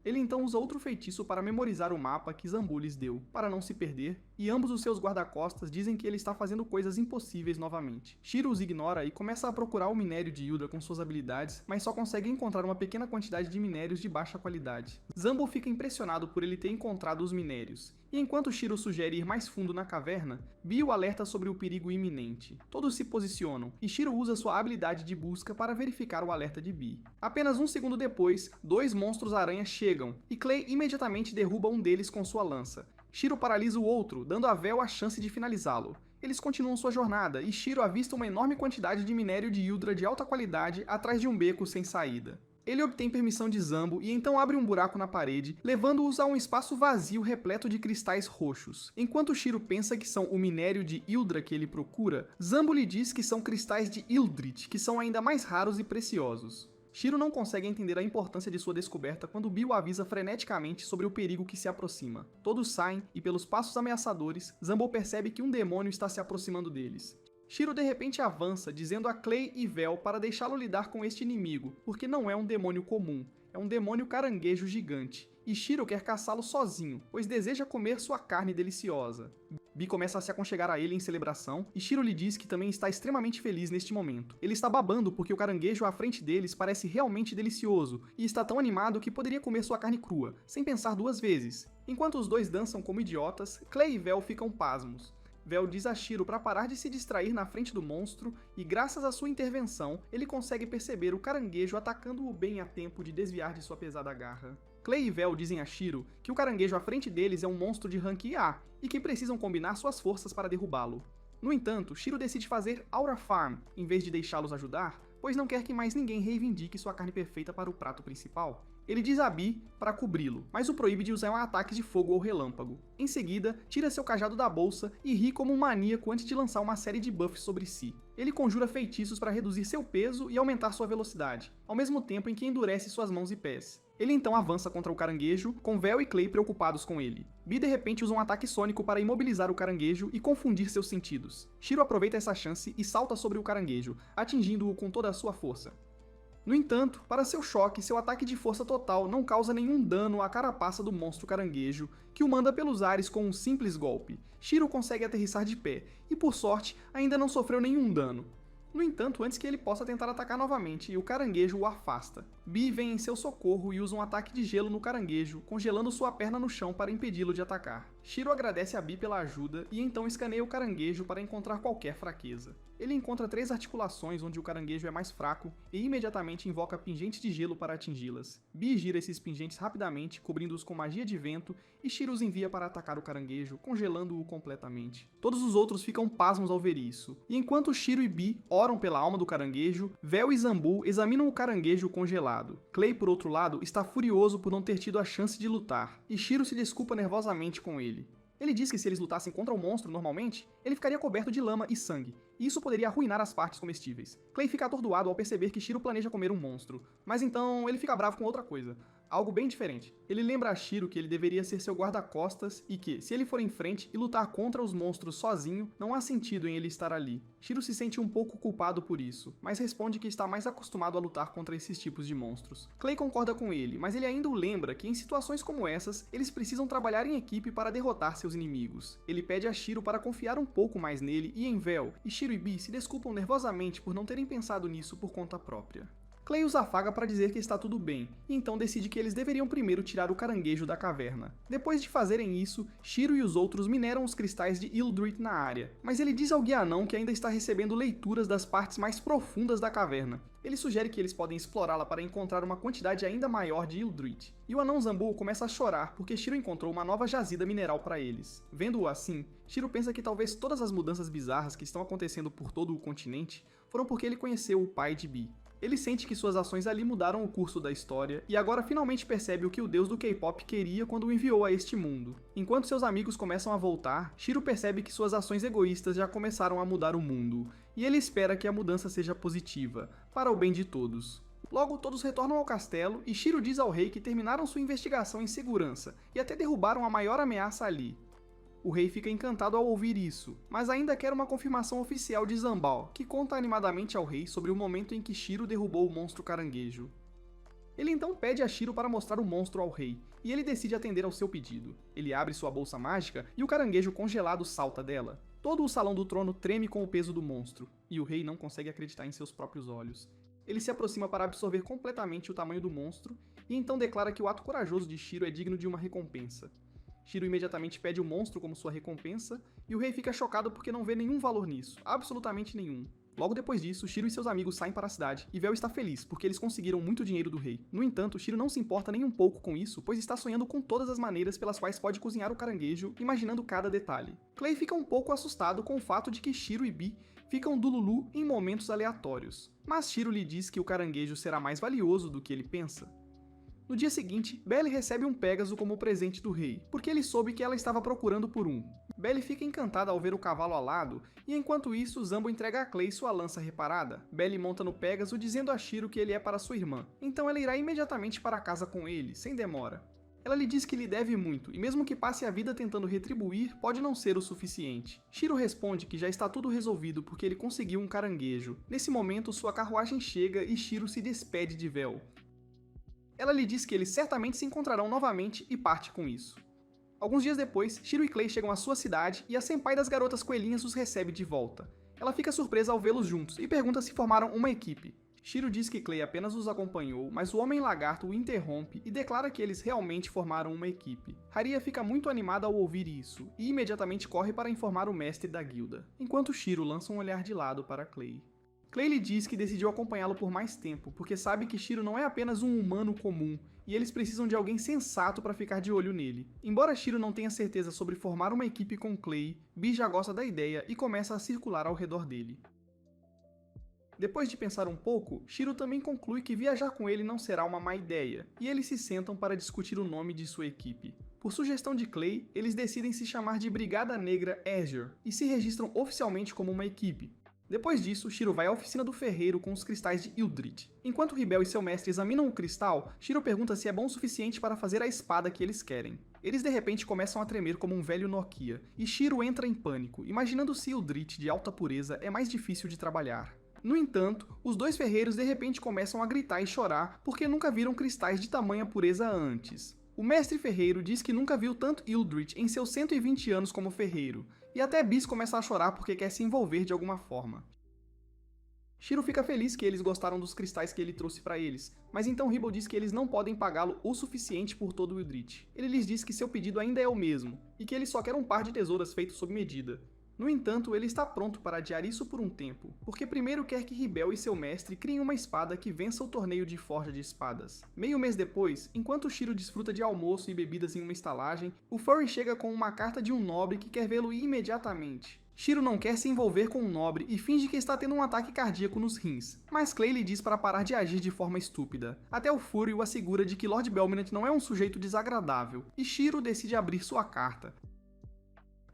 Ele então usa outro feitiço para memorizar o mapa que Zambu lhes deu, para não se perder, e ambos os seus guarda-costas dizem que ele está fazendo coisas impossíveis novamente. Shiro os ignora e começa a procurar o minério de Yldra com suas habilidades, mas só consegue encontrar uma pequena quantidade de minérios de baixa qualidade. Zambu fica impressionado por ele ter encontrado os minérios, e enquanto Shiro sugere ir mais fundo na caverna, Bee o alerta sobre o perigo iminente. Todos se posicionam, e Shiro usa sua habilidade de busca para verificar o alerta de Bee. Apenas um segundo depois, 2 monstros-aranha chegam, e Clay imediatamente derruba um deles com sua lança. Shiro paralisa o outro, dando a Vel a chance de finalizá-lo. Eles continuam sua jornada, e Shiro avista uma enorme quantidade de minério de Yldra de alta qualidade atrás de um beco sem saída. Ele obtém permissão de Zambu e então abre um buraco na parede, levando-os a um espaço vazio repleto de cristais roxos. Enquanto Shiro pensa que são o minério de Yldra que ele procura, Zambu lhe diz que são cristais de Ildrit, que são ainda mais raros e preciosos. Shiro não consegue entender a importância de sua descoberta quando Bee o avisa freneticamente sobre o perigo que se aproxima. Todos saem e, pelos passos ameaçadores, Zambu percebe que um demônio está se aproximando deles. Shiro de repente avança, dizendo a Clay e Vel para deixá-lo lidar com este inimigo, porque não é um demônio comum, é um demônio caranguejo gigante, e Shiro quer caçá-lo sozinho, pois deseja comer sua carne deliciosa. Bee começa a se aconchegar a ele em celebração, e Shiro lhe diz que também está extremamente feliz neste momento. Ele está babando porque o caranguejo à frente deles parece realmente delicioso, e está tão animado que poderia comer sua carne crua, sem pensar 2 vezes. Enquanto os dois dançam como idiotas, Clay e Vel ficam pasmos. Vel diz a Shiro para parar de se distrair na frente do monstro e, graças à sua intervenção, ele consegue perceber o caranguejo atacando-o bem a tempo de desviar de sua pesada garra. Clay e Vel dizem a Shiro que o caranguejo à frente deles é um monstro de rank A e que precisam combinar suas forças para derrubá-lo. No entanto, Shiro decide fazer Aura Farm em vez de deixá-los ajudar, pois não quer que mais ninguém reivindique sua carne perfeita para o prato principal. Ele diz a Bee para cobri-lo, mas o proíbe de usar ataques de fogo ou relâmpago. Em seguida, tira seu cajado da bolsa e ri como um maníaco antes de lançar uma série de buffs sobre si. Ele conjura feitiços para reduzir seu peso e aumentar sua velocidade, ao mesmo tempo em que endurece suas mãos e pés. Ele então avança contra o caranguejo, com Vel e Clay preocupados com ele. Bee de repente usa um ataque sônico para imobilizar o caranguejo e confundir seus sentidos. Shiro aproveita essa chance e salta sobre o caranguejo, atingindo-o com toda a sua força. No entanto, para seu choque, seu ataque de força total não causa nenhum dano à carapaça do monstro caranguejo, que o manda pelos ares com um simples golpe. Shiro consegue aterrissar de pé, e por sorte, ainda não sofreu nenhum dano. No entanto, antes que ele possa tentar atacar novamente, o caranguejo o afasta. Bee vem em seu socorro e usa um ataque de gelo no caranguejo, congelando sua perna no chão para impedi-lo de atacar. Shiro agradece a Bee pela ajuda e então escaneia o caranguejo para encontrar qualquer fraqueza. Ele encontra 3 articulações onde o caranguejo é mais fraco e imediatamente invoca pingentes de gelo para atingi-las. Bee gira esses pingentes rapidamente, cobrindo-os com magia de vento, e Shiro os envia para atacar o caranguejo, congelando-o completamente. Todos os outros ficam pasmos ao ver isso, e enquanto Shiro e Bee oram pela alma do caranguejo, Vel e Zambu examinam o caranguejo congelado. Clay, por outro lado, está furioso por não ter tido a chance de lutar, e Shiro se desculpa nervosamente com ele. Ele diz que se eles lutassem contra o monstro normalmente, ele ficaria coberto de lama e sangue, e isso poderia arruinar as partes comestíveis. Clay fica atordoado ao perceber que Shiro planeja comer um monstro, mas então ele fica bravo com outra coisa, algo bem diferente. Ele lembra a Shiro que ele deveria ser seu guarda-costas e que, se ele for em frente e lutar contra os monstros sozinho, não há sentido em ele estar ali. Shiro se sente um pouco culpado por isso, mas responde que está mais acostumado a lutar contra esses tipos de monstros. Clay concorda com ele, mas ele ainda o lembra que em situações como essas, eles precisam trabalhar em equipe para derrotar seus inimigos. Ele pede a Shiro para confiar um pouco mais nele e em Vel, e Shiro e Bee se desculpam nervosamente por não terem pensado nisso por conta própria. Clay os afaga para dizer que está tudo bem, e então decide que eles deveriam primeiro tirar o caranguejo da caverna. Depois de fazerem isso, Shiro e os outros mineram os cristais de Ildrit na área, mas ele diz ao guia-anão que ainda está recebendo leituras das partes mais profundas da caverna. Ele sugere que eles podem explorá-la para encontrar uma quantidade ainda maior de Ildrit. E o anão Zambu começa a chorar porque Shiro encontrou uma nova jazida mineral para eles. Vendo-o assim, Shiro pensa que talvez todas as mudanças bizarras que estão acontecendo por todo o continente foram porque ele conheceu o pai de Bee. Ele sente que suas ações ali mudaram o curso da história e agora finalmente percebe o que o deus do K-pop queria quando o enviou a este mundo. Enquanto seus amigos começam a voltar, Shiro percebe que suas ações egoístas já começaram a mudar o mundo, e ele espera que a mudança seja positiva, para o bem de todos. Logo, todos retornam ao castelo e Shiro diz ao rei que terminaram sua investigação em segurança e até derrubaram a maior ameaça ali. O rei fica encantado ao ouvir isso, mas ainda quer uma confirmação oficial de Zambal, que conta animadamente ao rei sobre o momento em que Shiro derrubou o monstro caranguejo. Ele então pede a Shiro para mostrar o monstro ao rei, e ele decide atender ao seu pedido. Ele abre sua bolsa mágica e o caranguejo congelado salta dela. Todo o salão do trono treme com o peso do monstro, e o rei não consegue acreditar em seus próprios olhos. Ele se aproxima para absorver completamente o tamanho do monstro, e então declara que o ato corajoso de Shiro é digno de uma recompensa. Shiro imediatamente pede o monstro como sua recompensa, e o rei fica chocado porque não vê nenhum valor nisso, absolutamente nenhum. Logo depois disso, Shiro e seus amigos saem para a cidade, e Vel está feliz, porque eles conseguiram muito dinheiro do rei. No entanto, Shiro não se importa nem um pouco com isso, pois está sonhando com todas as maneiras pelas quais pode cozinhar o caranguejo, imaginando cada detalhe. Clay fica um pouco assustado com o fato de que Shiro e Bee ficam do Lulu em momentos aleatórios, mas Shiro lhe diz que o caranguejo será mais valioso do que ele pensa. No dia seguinte, Belly recebe um Pégaso como presente do rei, porque ele soube que ela estava procurando por um. Belly fica encantada ao ver o cavalo alado, e enquanto isso, Zambo entrega a Clay sua lança reparada. Belly monta no Pégaso dizendo a Shiro que ele é para sua irmã, então ela irá imediatamente para casa com ele, sem demora. Ela lhe diz que lhe deve muito, e mesmo que passe a vida tentando retribuir, pode não ser o suficiente. Shiro responde que já está tudo resolvido porque ele conseguiu um caranguejo. Nesse momento, sua carruagem chega e Shiro se despede de Vel. Ela lhe diz que eles certamente se encontrarão novamente e parte com isso. Alguns dias depois, Shiro e Clay chegam à sua cidade e a senpai das garotas coelhinhas os recebe de volta. Ela fica surpresa ao vê-los juntos e pergunta se formaram uma equipe. Shiro diz que Clay apenas os acompanhou, mas o Homem Lagarto o interrompe e declara que eles realmente formaram uma equipe. Haria fica muito animada ao ouvir isso e imediatamente corre para informar o mestre da guilda, enquanto Shiro lança um olhar de lado para Clay. Clay lhe diz que decidiu acompanhá-lo por mais tempo, porque sabe que Shiro não é apenas um humano comum, e eles precisam de alguém sensato para ficar de olho nele. Embora Shiro não tenha certeza sobre formar uma equipe com Clay, Bee já gosta da ideia e começa a circular ao redor dele. Depois de pensar um pouco, Shiro também conclui que viajar com ele não será uma má ideia, e eles se sentam para discutir o nome de sua equipe. Por sugestão de Clay, eles decidem se chamar de Brigada Negra Azure, e se registram oficialmente como uma equipe. Depois disso, Shiro vai à oficina do ferreiro com os cristais de Ildrit. Enquanto Ribel e seu mestre examinam o cristal, Shiro pergunta se é bom o suficiente para fazer a espada que eles querem. Eles de repente começam a tremer como um velho Nokia, e Shiro entra em pânico, imaginando se Ildrit de alta pureza é mais difícil de trabalhar. No entanto, os dois ferreiros de repente começam a gritar e chorar porque nunca viram cristais de tamanha pureza antes. O mestre ferreiro diz que nunca viu tanto Ildrit em seus 120 anos como ferreiro, e até Bis começa a chorar porque quer se envolver de alguma forma. Shiro fica feliz que eles gostaram dos cristais que ele trouxe para eles, mas então Ribble diz que eles não podem pagá-lo o suficiente por todo o Ildrit. Ele lhes diz que seu pedido ainda é o mesmo, e que ele só quer um par de tesouras feito sob medida. No entanto, ele está pronto para adiar isso por um tempo, porque primeiro quer que Ribel e seu mestre criem uma espada que vença o torneio de forja de espadas. Meio mês depois, enquanto Shiro desfruta de almoço e bebidas em uma estalagem, o Furry chega com uma carta de um nobre que quer vê-lo imediatamente. Shiro não quer se envolver com o nobre e finge que está tendo um ataque cardíaco nos rins, mas Clay lhe diz para parar de agir de forma estúpida. Até o Furry o assegura de que Lord Belminant não é um sujeito desagradável, e Shiro decide abrir sua carta.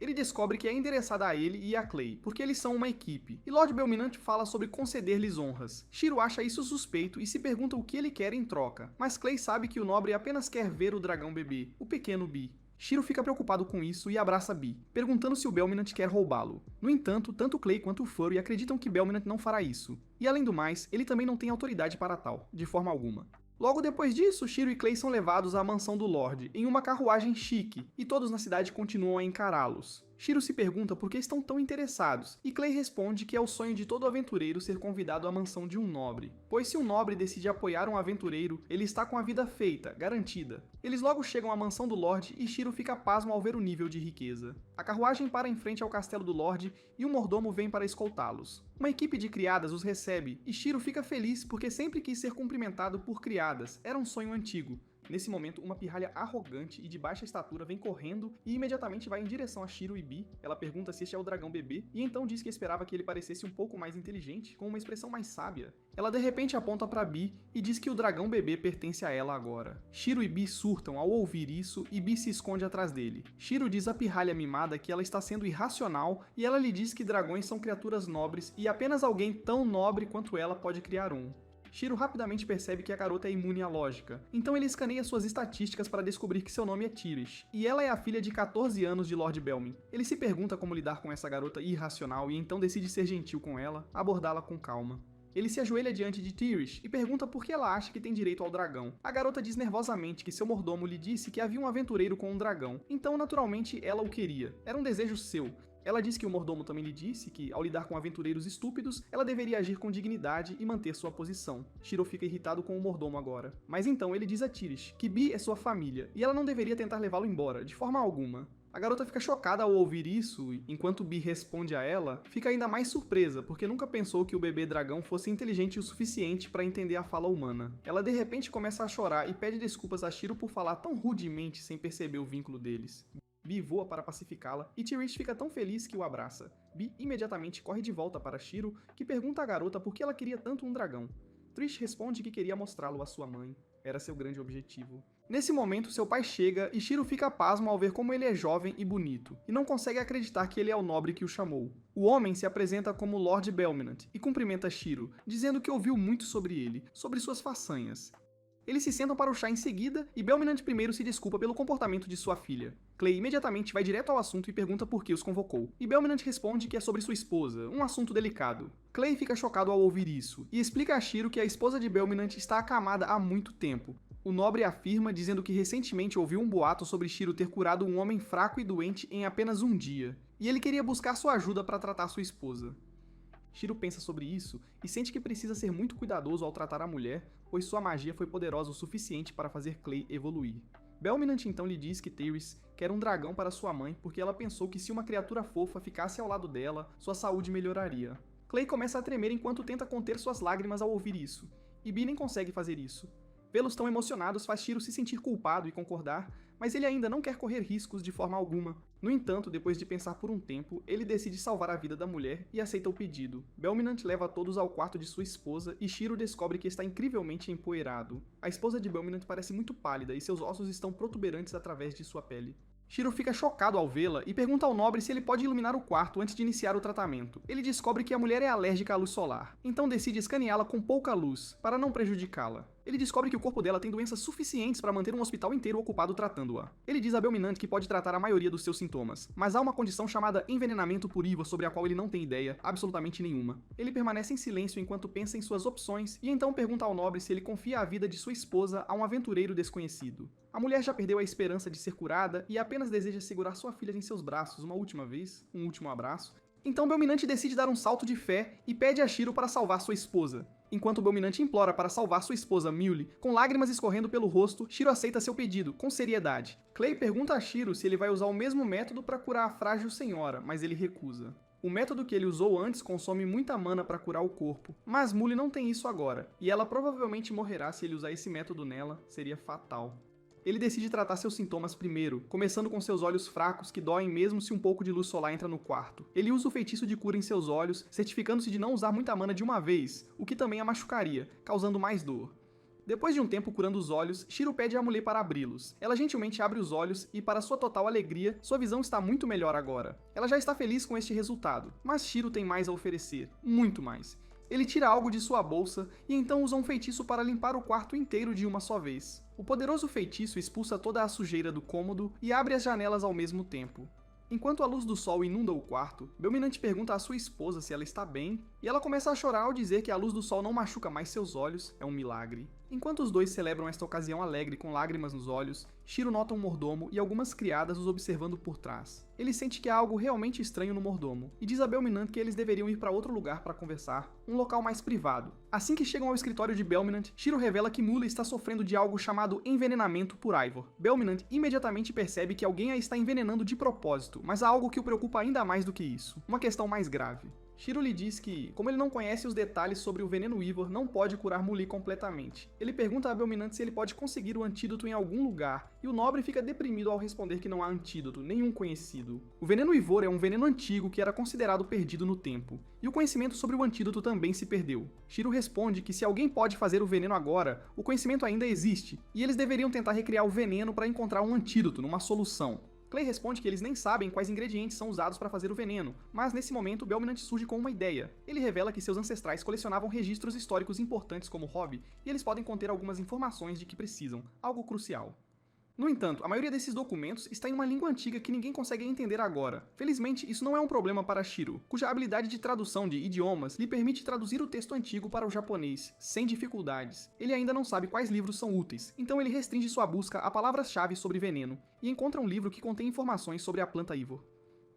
Ele descobre que é endereçada a ele e a Clay, porque eles são uma equipe, e Lord Belminant fala sobre conceder-lhes honras. Shiro acha isso suspeito e se pergunta o que ele quer em troca, mas Clay sabe que o nobre apenas quer ver o dragão bebê, o pequeno Bee. Shiro fica preocupado com isso e abraça Bee, perguntando se o Belminant quer roubá-lo. No entanto, tanto Clay quanto o Furry acreditam que Belminant não fará isso, e além do mais, ele também não tem autoridade para tal, de forma alguma. Logo depois disso, Shiro e Clay são levados à mansão do Lorde, em uma carruagem chique, e todos na cidade continuam a encará-los. Shiro se pergunta por que estão tão interessados, e Clay responde que é o sonho de todo aventureiro ser convidado à mansão de um nobre, pois se um nobre decide apoiar um aventureiro, ele está com a vida feita, garantida. Eles logo chegam à mansão do Lorde e Shiro fica pasmo ao ver o nível de riqueza. A carruagem para em frente ao castelo do Lorde e um mordomo vem para escoltá-los. Uma equipe de criadas os recebe, e Shiro fica feliz porque sempre quis ser cumprimentado por criadas, era um sonho antigo. Nesse momento, uma pirralha arrogante e de baixa estatura vem correndo e imediatamente vai em direção a Shiro e Bee. Ela pergunta se este é o dragão bebê e então diz que esperava que ele parecesse um pouco mais inteligente, com uma expressão mais sábia. Ela de repente aponta para Bee e diz que o dragão bebê pertence a ela agora. Shiro e Bee surtam ao ouvir isso e Bee se esconde atrás dele. Shiro diz à pirralha mimada que ela está sendo irracional e ela lhe diz que dragões são criaturas nobres e apenas alguém tão nobre quanto ela pode criar um. Shiro rapidamente percebe que a garota é imune à lógica, então ele escaneia suas estatísticas para descobrir que seu nome é Tirish, e ela é a filha de 14 anos de Lord Belmin. Ele se pergunta como lidar com essa garota irracional e então decide ser gentil com ela, abordá-la com calma. Ele se ajoelha diante de Tirish e pergunta por que ela acha que tem direito ao dragão. A garota diz nervosamente que seu mordomo lhe disse que havia um aventureiro com um dragão, então naturalmente ela o queria. Era um desejo seu. Ela diz que o mordomo também lhe disse que, ao lidar com aventureiros estúpidos, ela deveria agir com dignidade e manter sua posição. Shiro fica irritado com o mordomo agora. Mas então ele diz a Tirish que Bee é sua família, e ela não deveria tentar levá-lo embora, de forma alguma. A garota fica chocada ao ouvir isso, e enquanto Bee responde a ela, fica ainda mais surpresa, porque nunca pensou que o bebê dragão fosse inteligente o suficiente para entender a fala humana. Ela de repente começa a chorar e pede desculpas a Shiro por falar tão rudemente sem perceber o vínculo deles. Bee voa para pacificá-la e Tirish fica tão feliz que o abraça. Bee imediatamente corre de volta para Shiro, que pergunta à garota por que ela queria tanto um dragão. Trish responde que queria mostrá-lo à sua mãe. Era seu grande objetivo. Nesse momento, seu pai chega e Shiro fica pasmo ao ver como ele é jovem e bonito, e não consegue acreditar que ele é o nobre que o chamou. O homem se apresenta como Lord Belminant e cumprimenta Shiro, dizendo que ouviu muito sobre ele, sobre suas façanhas. Eles se sentam para o chá em seguida e Belminant primeiro se desculpa pelo comportamento de sua filha. Clay imediatamente vai direto ao assunto e pergunta por que os convocou, e Belminant responde que é sobre sua esposa, um assunto delicado. Clay fica chocado ao ouvir isso, e explica a Shiro que a esposa de Belminant está acamada há muito tempo. O nobre afirma dizendo que recentemente ouviu um boato sobre Shiro ter curado um homem fraco e doente em apenas um dia, e ele queria buscar sua ajuda para tratar sua esposa. Shiro pensa sobre isso e sente que precisa ser muito cuidadoso ao tratar a mulher, pois sua magia foi poderosa o suficiente para fazer Clay evoluir. Belminant então lhe diz que Tirish quer um dragão para sua mãe porque ela pensou que se uma criatura fofa ficasse ao lado dela, sua saúde melhoraria. Clay começa a tremer enquanto tenta conter suas lágrimas ao ouvir isso, e Bee nem consegue fazer isso. Vê-los tão emocionados faz Shiro se sentir culpado e concordar, mas ele ainda não quer correr riscos de forma alguma. No entanto, depois de pensar por um tempo, ele decide salvar a vida da mulher e aceita o pedido. Belminant leva todos ao quarto de sua esposa e Shiro descobre que está incrivelmente empoeirado. A esposa de Belminant parece muito pálida e seus ossos estão protuberantes através de sua pele. Shiro fica chocado ao vê-la e pergunta ao nobre se ele pode iluminar o quarto antes de iniciar o tratamento. Ele descobre que a mulher é alérgica à luz solar, então decide escaneá-la com pouca luz, para não prejudicá-la. Ele descobre que o corpo dela tem doenças suficientes para manter um hospital inteiro ocupado tratando-a. Ele diz a Belminant que pode tratar a maioria dos seus sintomas, mas há uma condição chamada envenenamento por Ivor sobre a qual ele não tem ideia, absolutamente nenhuma. Ele permanece em silêncio enquanto pensa em suas opções e então pergunta ao nobre se ele confia a vida de sua esposa a um aventureiro desconhecido. A mulher já perdeu a esperança de ser curada e apenas deseja segurar sua filha em seus braços uma última vez, um último abraço. Então Belminant decide dar um salto de fé e pede a Shiro para salvar sua esposa. Enquanto Belminant implora para salvar sua esposa Muley, com lágrimas escorrendo pelo rosto, Shiro aceita seu pedido, com seriedade. Clay pergunta a Shiro se ele vai usar o mesmo método para curar a frágil senhora, mas ele recusa. O método que ele usou antes consome muita mana para curar o corpo, mas Muley não tem isso agora, e ela provavelmente morrerá se ele usar esse método nela, seria fatal. Ele decide tratar seus sintomas primeiro, começando com seus olhos fracos que doem mesmo se um pouco de luz solar entra no quarto. Ele usa o feitiço de cura em seus olhos, certificando-se de não usar muita mana de uma vez, o que também a machucaria, causando mais dor. Depois de um tempo curando os olhos, Shiro pede à mulher para abri-los. Ela gentilmente abre os olhos e, para sua total alegria, sua visão está muito melhor agora. Ela já está feliz com este resultado, mas Shiro tem mais a oferecer, muito mais. Ele tira algo de sua bolsa e então usa um feitiço para limpar o quarto inteiro de uma só vez. O poderoso feitiço expulsa toda a sujeira do cômodo e abre as janelas ao mesmo tempo. Enquanto a luz do sol inunda o quarto, Belminant pergunta à sua esposa se ela está bem, e ela começa a chorar ao dizer que a luz do sol não machuca mais seus olhos, é um milagre. Enquanto os dois celebram esta ocasião alegre com lágrimas nos olhos, Shiro nota um mordomo e algumas criadas os observando por trás. Ele sente que há algo realmente estranho no mordomo, e diz a Belminant que eles deveriam ir para outro lugar para conversar, um local mais privado. Assim que chegam ao escritório de Belminant, Shiro revela que Muley está sofrendo de algo chamado envenenamento por Ivor. Belminant imediatamente percebe que alguém a está envenenando de propósito, mas há algo que o preocupa ainda mais do que isso, uma questão mais grave. Shiro lhe diz que, como ele não conhece os detalhes sobre o veneno Ivor, não pode curar Muley completamente. Ele pergunta a Belminant se ele pode conseguir o antídoto em algum lugar, e o nobre fica deprimido ao responder que não há antídoto, nenhum conhecido. O veneno Ivor é um veneno antigo que era considerado perdido no tempo, e o conhecimento sobre o antídoto também se perdeu. Shiro responde que se alguém pode fazer o veneno agora, o conhecimento ainda existe, e eles deveriam tentar recriar o veneno para encontrar um antídoto, uma solução. Clay responde que eles nem sabem quais ingredientes são usados para fazer o veneno, mas nesse momento Belminant surge com uma ideia. Ele revela que seus ancestrais colecionavam registros históricos importantes como hobby, e eles podem conter algumas informações de que precisam, algo crucial. No entanto, a maioria desses documentos está em uma língua antiga que ninguém consegue entender agora. Felizmente, isso não é um problema para Shiro, cuja habilidade de tradução de idiomas lhe permite traduzir o texto antigo para o japonês, sem dificuldades. Ele ainda não sabe quais livros são úteis, então ele restringe sua busca a palavras-chave sobre veneno, e encontra um livro que contém informações sobre a planta Ivor.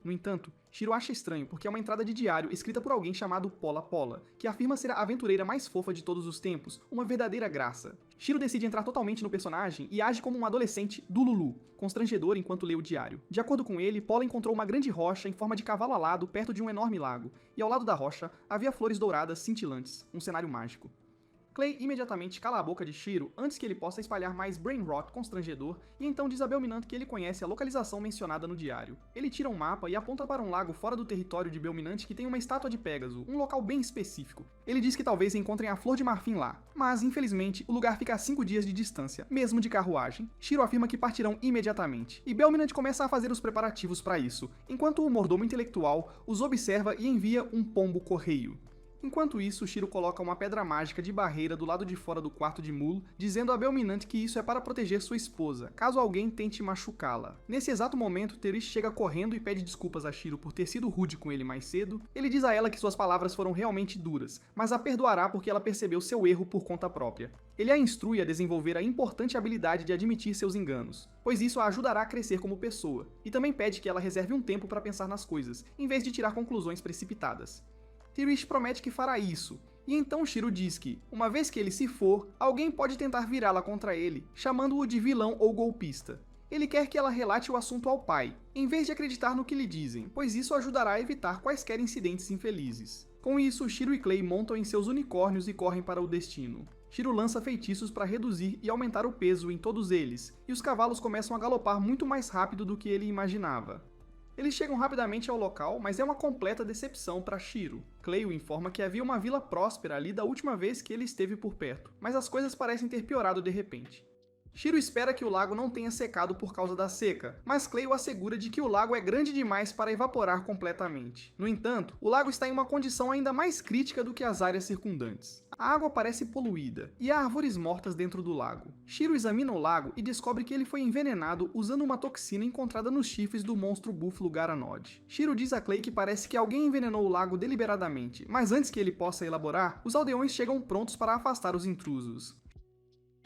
No entanto, Shiro acha estranho porque é uma entrada de diário escrita por alguém chamado Pola Pola, que afirma ser a aventureira mais fofa de todos os tempos, uma verdadeira graça. Shiro decide entrar totalmente no personagem e age como um adolescente do Lulu, constrangedor enquanto lê o diário. De acordo com ele, Pola encontrou uma grande rocha em forma de cavalo alado perto de um enorme lago, e ao lado da rocha havia flores douradas cintilantes, um cenário mágico. Clay imediatamente cala a boca de Shiro antes que ele possa espalhar mais brain rot constrangedor e então diz a Belminant que ele conhece a localização mencionada no diário. Ele tira um mapa e aponta para um lago fora do território de Belminant que tem uma estátua de Pégaso, um local bem específico. Ele diz que talvez encontrem a Flor de Marfim lá, mas infelizmente o lugar fica a 5 dias de distância, mesmo de carruagem. Shiro afirma que partirão imediatamente, e Belminant começa a fazer os preparativos para isso, enquanto o mordomo intelectual os observa e envia um pombo correio. Enquanto isso, Shiro coloca uma pedra mágica de barreira do lado de fora do quarto de Mul, dizendo a Belminant que isso é para proteger sua esposa, caso alguém tente machucá-la. Nesse exato momento, Terish chega correndo e pede desculpas a Shiro por ter sido rude com ele mais cedo. Ele diz a ela que suas palavras foram realmente duras, mas a perdoará porque ela percebeu seu erro por conta própria. Ele a instrui a desenvolver a importante habilidade de admitir seus enganos, pois isso a ajudará a crescer como pessoa, e também pede que ela reserve um tempo para pensar nas coisas, em vez de tirar conclusões precipitadas. Terish promete que fará isso, e então Shiro diz que, uma vez que ele se for, alguém pode tentar virá-la contra ele, chamando-o de vilão ou golpista. Ele quer que ela relate o assunto ao pai, em vez de acreditar no que lhe dizem, pois isso ajudará a evitar quaisquer incidentes infelizes. Com isso, Shiro e Clay montam em seus unicórnios e correm para o destino. Shiro lança feitiços para reduzir e aumentar o peso em todos eles, e os cavalos começam a galopar muito mais rápido do que ele imaginava. Eles chegam rapidamente ao local, mas é uma completa decepção para Shiro. Clay o informa que havia uma vila próspera ali da última vez que ele esteve por perto, mas as coisas parecem ter piorado de repente. Shiro espera que o lago não tenha secado por causa da seca, mas Clay o assegura de que o lago é grande demais para evaporar completamente. No entanto, o lago está em uma condição ainda mais crítica do que as áreas circundantes. A água parece poluída, e há árvores mortas dentro do lago. Shiro examina o lago e descobre que ele foi envenenado usando uma toxina encontrada nos chifres do monstro búfalo Garanod. Shiro diz a Clay que parece que alguém envenenou o lago deliberadamente, mas antes que ele possa elaborar, os aldeões chegam prontos para afastar os intrusos.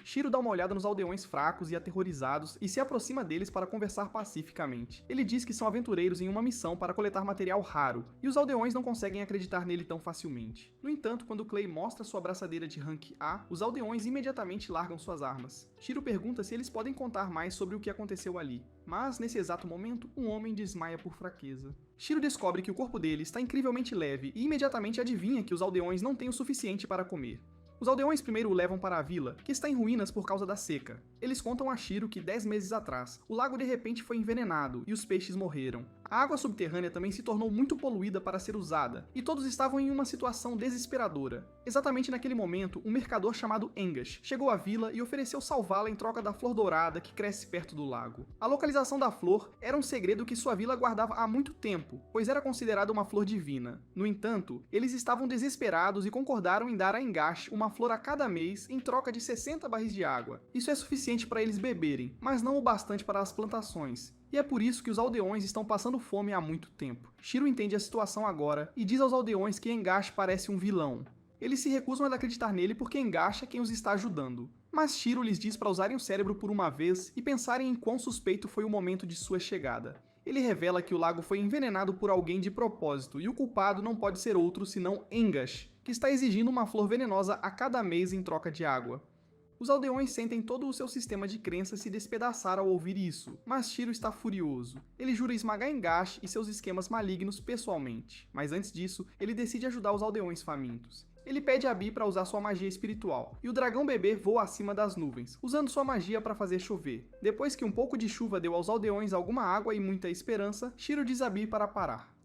Shiro dá uma olhada nos aldeões fracos e aterrorizados e se aproxima deles para conversar pacificamente. Ele diz que são aventureiros em uma missão para coletar material raro, e os aldeões não conseguem acreditar nele tão facilmente. No entanto, quando Clay mostra sua braçadeira de rank A, os aldeões imediatamente largam suas armas. Shiro pergunta se eles podem contar mais sobre o que aconteceu ali, mas nesse exato momento, um homem desmaia por fraqueza. Shiro descobre que o corpo dele está incrivelmente leve e imediatamente adivinha que os aldeões não têm o suficiente para comer. Os aldeões primeiro o levam para a vila, que está em ruínas por causa da seca. Eles contam a Shiro que 10 meses atrás, o lago de repente foi envenenado e os peixes morreram. A água subterrânea também se tornou muito poluída para ser usada, e todos estavam em uma situação desesperadora. Exatamente naquele momento, um mercador chamado Engash chegou à vila e ofereceu salvá-la em troca da flor dourada que cresce perto do lago. A localização da flor era um segredo que sua vila guardava há muito tempo, pois era considerada uma flor divina. No entanto, eles estavam desesperados e concordaram em dar a Engash uma flor a cada mês em troca de 60 barris de água. Isso é suficiente para eles beberem, mas não o bastante para as plantações. E é por isso que os aldeões estão passando fome há muito tempo. Shiro entende a situação agora e diz aos aldeões que Engash parece um vilão. Eles se recusam a acreditar nele porque Engash é quem os está ajudando. Mas Shiro lhes diz para usarem o cérebro por uma vez e pensarem em quão suspeito foi o momento de sua chegada. Ele revela que o lago foi envenenado por alguém de propósito e o culpado não pode ser outro senão Engash, que está exigindo uma flor venenosa a cada mês em troca de água. Os aldeões sentem todo o seu sistema de crenças se despedaçar ao ouvir isso, mas Shiro está furioso. Ele jura esmagar Engash e seus esquemas malignos pessoalmente, mas antes disso, ele decide ajudar os aldeões famintos. Ele pede a Bee para usar sua magia espiritual, e o dragão bebê voa acima das nuvens, usando sua magia para fazer chover. Depois que um pouco de chuva deu aos aldeões alguma água e muita esperança, Shiro diz a Bee para parar.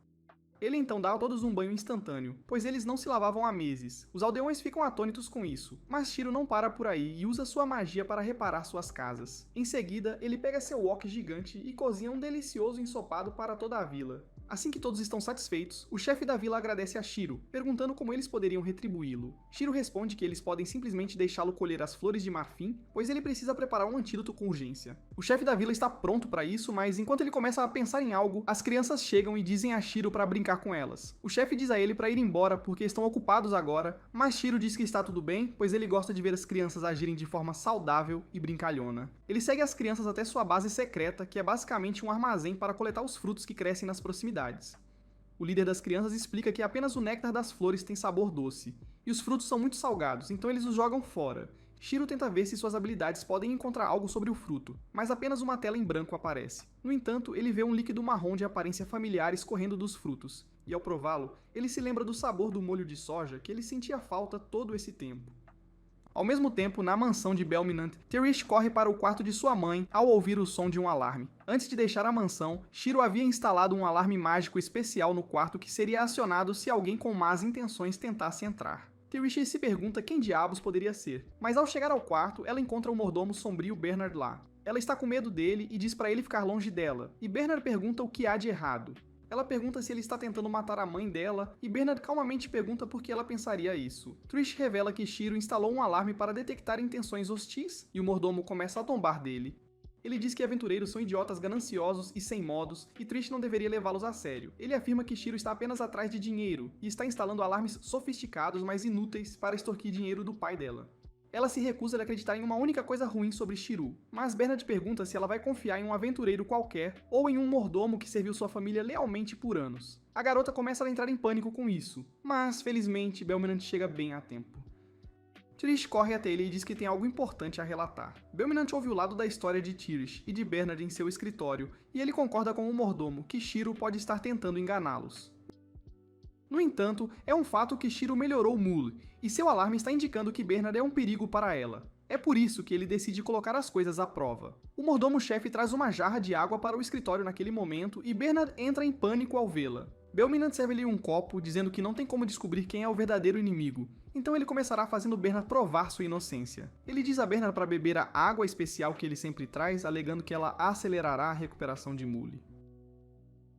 Ele então dá a todos um banho instantâneo, pois eles não se lavavam há meses. Os aldeões ficam atônitos com isso, mas Shiro não para por aí e usa sua magia para reparar suas casas. Em seguida, ele pega seu wok gigante e cozinha um delicioso ensopado para toda a vila. Assim que todos estão satisfeitos, o chefe da vila agradece a Shiro, perguntando como eles poderiam retribuí-lo. Shiro responde que eles podem simplesmente deixá-lo colher as flores de marfim, pois ele precisa preparar um antídoto com urgência. O chefe da vila está pronto para isso, mas enquanto ele começa a pensar em algo, as crianças chegam e dizem a Shiro para brincar com elas. O chefe diz a ele para ir embora porque estão ocupados agora, mas Shiro diz que está tudo bem, pois ele gosta de ver as crianças agirem de forma saudável e brincalhona. Ele segue as crianças até sua base secreta, que é basicamente um armazém para coletar os frutos que crescem nas proximidades. O líder das crianças explica que apenas o néctar das flores tem sabor doce, e os frutos são muito salgados, então eles os jogam fora. Shiro tenta ver se suas habilidades podem encontrar algo sobre o fruto, mas apenas uma tela em branco aparece. No entanto, ele vê um líquido marrom de aparência familiar escorrendo dos frutos, e ao prová-lo, ele se lembra do sabor do molho de soja que ele sentia falta todo esse tempo. Ao mesmo tempo, na mansão de Belminant, Tirish corre para o quarto de sua mãe ao ouvir o som de um alarme. Antes de deixar a mansão, Shiro havia instalado um alarme mágico especial no quarto que seria acionado se alguém com más intenções tentasse entrar. Tirish se pergunta quem diabos poderia ser, mas ao chegar ao quarto, ela encontra o mordomo sombrio Bernard lá. Ela está com medo dele e diz para ele ficar longe dela, e Bernard pergunta o que há de errado. Ela pergunta se ele está tentando matar a mãe dela, e Bernard calmamente pergunta por que ela pensaria isso. Trish revela que Shiro instalou um alarme para detectar intenções hostis, e o mordomo começa a zombar dele. Ele diz que aventureiros são idiotas gananciosos e sem modos, e Trish não deveria levá-los a sério. Ele afirma que Shiro está apenas atrás de dinheiro, e está instalando alarmes sofisticados, mas inúteis, para extorquir dinheiro do pai dela. Ela se recusa a acreditar em uma única coisa ruim sobre Shiro, mas Bernard pergunta se ela vai confiar em um aventureiro qualquer ou em um mordomo que serviu sua família lealmente por anos. A garota começa a entrar em pânico com isso, mas felizmente Belminant chega bem a tempo. Tirish corre até ele e diz que tem algo importante a relatar. Belminant ouve o lado da história de Tirish e de Bernard em seu escritório, e ele concorda com o mordomo que Shiro pode estar tentando enganá-los. No entanto, é um fato que Shiro melhorou Mule, e seu alarme está indicando que Bernard é um perigo para ela. É por isso que ele decide colocar as coisas à prova. O mordomo-chefe traz uma jarra de água para o escritório naquele momento e Bernard entra em pânico ao vê-la. Belminant serve-lhe um copo, dizendo que não tem como descobrir quem é o verdadeiro inimigo, então ele começará fazendo Bernard provar sua inocência. Ele diz a Bernard para beber a água especial que ele sempre traz, alegando que ela acelerará a recuperação de Mule.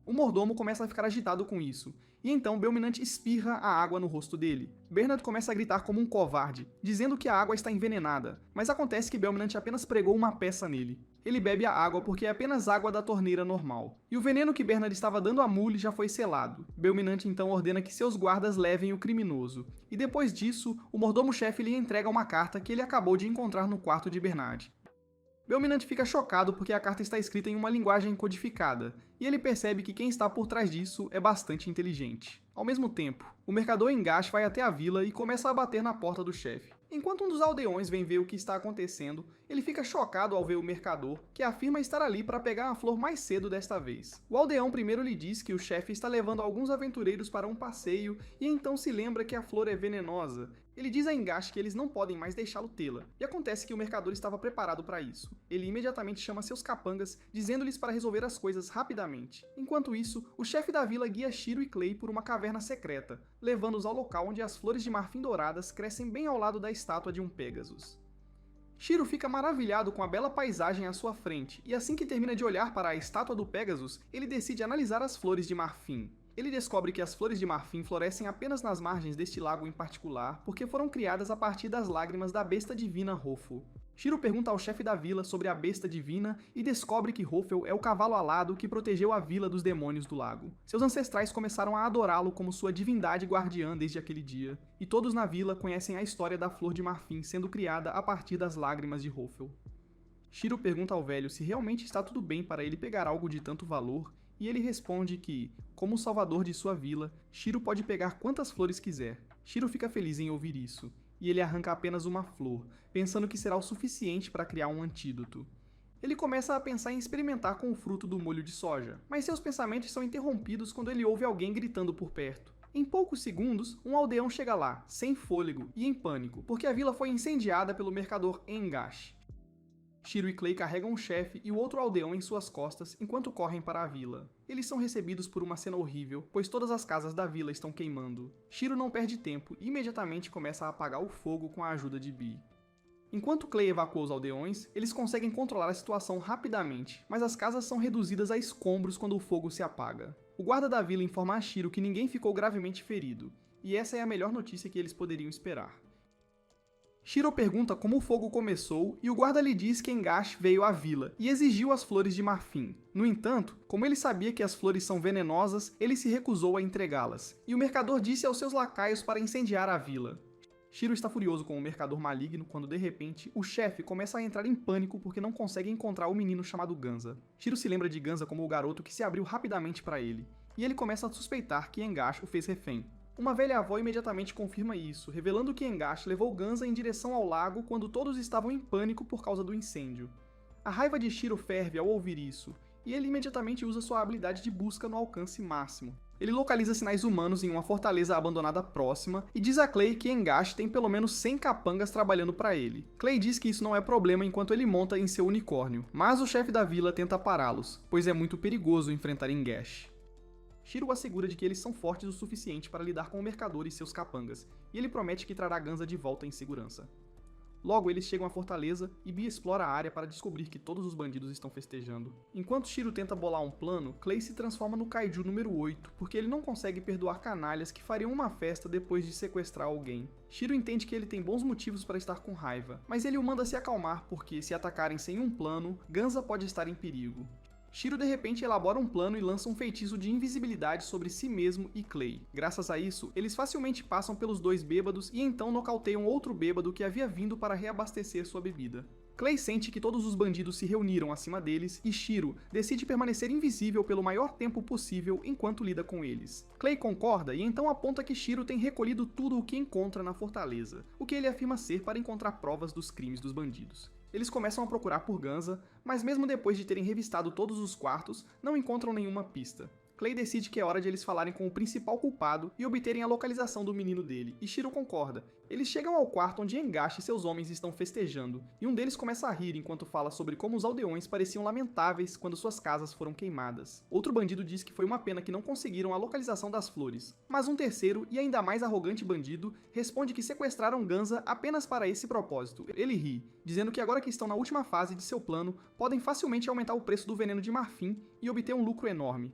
O mordomo começa a ficar agitado com isso, e então Belminant espirra a água no rosto dele. Bernard começa a gritar como um covarde, dizendo que a água está envenenada, mas acontece que Belminant apenas pregou uma peça nele. Ele bebe a água porque é apenas água da torneira normal, e o veneno que Bernard estava dando a Mule já foi selado. Belminant então ordena que seus guardas levem o criminoso, e depois disso, o mordomo-chefe lhe entrega uma carta que ele acabou de encontrar no quarto de Bernard. Belminant fica chocado porque a carta está escrita em uma linguagem codificada, e ele percebe que quem está por trás disso é bastante inteligente. Ao mesmo tempo, o mercador Engash vai até a vila e começa a bater na porta do chefe. Enquanto um dos aldeões vem ver o que está acontecendo, ele fica chocado ao ver o mercador, que afirma estar ali para pegar a flor mais cedo desta vez. O aldeão primeiro lhe diz que o chefe está levando alguns aventureiros para um passeio e então se lembra que a flor é venenosa. Ele diz a Engash que eles não podem mais deixá-lo tê-la, e acontece que o mercador estava preparado para isso. Ele imediatamente chama seus capangas, dizendo-lhes para resolver as coisas rapidamente. Enquanto isso, o chefe da vila guia Shiro e Clay por uma caverna secreta, levando-os ao local onde as flores de marfim douradas crescem bem ao lado da estátua de um Pégasus. Shiro fica maravilhado com a bela paisagem à sua frente, e assim que termina de olhar para a estátua do Pégasus, ele decide analisar as flores de marfim. Ele descobre que as flores de marfim florescem apenas nas margens deste lago em particular, porque foram criadas a partir das lágrimas da besta divina Rofo. Shiro pergunta ao chefe da vila sobre a besta divina e descobre que Rofel é o cavalo alado que protegeu a vila dos demônios do lago. Seus ancestrais começaram a adorá-lo como sua divindade guardiã desde aquele dia, e todos na vila conhecem a história da flor de marfim sendo criada a partir das lágrimas de Rofel. Shiro pergunta ao velho se realmente está tudo bem para ele pegar algo de tanto valor, e ele responde que, como o salvador de sua vila, Shiro pode pegar quantas flores quiser. Shiro fica feliz em ouvir isso, e ele arranca apenas uma flor, pensando que será o suficiente para criar um antídoto. Ele começa a pensar em experimentar com o fruto do molho de soja, mas seus pensamentos são interrompidos quando ele ouve alguém gritando por perto. Em poucos segundos, um aldeão chega lá, sem fôlego e em pânico, porque a vila foi incendiada pelo mercador Engash. Shiro e Clay carregam o chefe e o outro aldeão em suas costas enquanto correm para a vila. Eles são recebidos por uma cena horrível, pois todas as casas da vila estão queimando. Shiro não perde tempo e imediatamente começa a apagar o fogo com a ajuda de Bee. Enquanto Clay evacua os aldeões, eles conseguem controlar a situação rapidamente, mas as casas são reduzidas a escombros quando o fogo se apaga. O guarda da vila informa a Shiro que ninguém ficou gravemente ferido, e essa é a melhor notícia que eles poderiam esperar. Shiro pergunta como o fogo começou e o guarda lhe diz que Engash veio à vila e exigiu as flores de marfim. No entanto, como ele sabia que as flores são venenosas, ele se recusou a entregá-las, e o mercador disse aos seus lacaios para incendiar a vila. Shiro está furioso com o mercador maligno quando, de repente, o chefe começa a entrar em pânico porque não consegue encontrar o menino chamado Ganza. Shiro se lembra de Ganza como o garoto que se abriu rapidamente para ele, e ele começa a suspeitar que Engash o fez refém. Uma velha avó imediatamente confirma isso, revelando que Engash levou Ganza em direção ao lago quando todos estavam em pânico por causa do incêndio. A raiva de Shiro ferve ao ouvir isso, e ele imediatamente usa sua habilidade de busca no alcance máximo. Ele localiza sinais humanos em uma fortaleza abandonada próxima e diz a Clay que Engash tem pelo menos 100 capangas trabalhando para ele. Clay diz que isso não é problema enquanto ele monta em seu unicórnio, mas o chefe da vila tenta pará-los, pois é muito perigoso enfrentar Engash. Shiro assegura de que eles são fortes o suficiente para lidar com o mercador e seus capangas, e ele promete que trará Ganza de volta em segurança. Logo, eles chegam à fortaleza e Bee explora a área para descobrir que todos os bandidos estão festejando. Enquanto Shiro tenta bolar um plano, Clay se transforma no Kaiju número 8, porque ele não consegue perdoar canalhas que fariam uma festa depois de sequestrar alguém. Shiro entende que ele tem bons motivos para estar com raiva, mas ele o manda se acalmar porque, se atacarem sem um plano, Ganza pode estar em perigo. Shiro de repente elabora um plano e lança um feitiço de invisibilidade sobre si mesmo e Clay. Graças a isso, eles facilmente passam pelos dois bêbados e então nocauteiam outro bêbado que havia vindo para reabastecer sua bebida. Clay sente que todos os bandidos se reuniram acima deles e Shiro decide permanecer invisível pelo maior tempo possível enquanto lida com eles. Clay concorda e então aponta que Shiro tem recolhido tudo o que encontra na fortaleza, o que ele afirma ser para encontrar provas dos crimes dos bandidos. Eles começam a procurar por Ganza, mas mesmo depois de terem revistado todos os quartos, não encontram nenhuma pista. Clay decide que é hora de eles falarem com o principal culpado e obterem a localização do menino dele, e Shiro concorda. Eles chegam ao quarto onde Engash e seus homens estão festejando, e um deles começa a rir enquanto fala sobre como os aldeões pareciam lamentáveis quando suas casas foram queimadas. Outro bandido diz que foi uma pena que não conseguiram a localização das flores, mas um terceiro, e ainda mais arrogante bandido, responde que sequestraram Ganza apenas para esse propósito. Ele ri, dizendo que agora que estão na última fase de seu plano, podem facilmente aumentar o preço do veneno de marfim e obter um lucro enorme.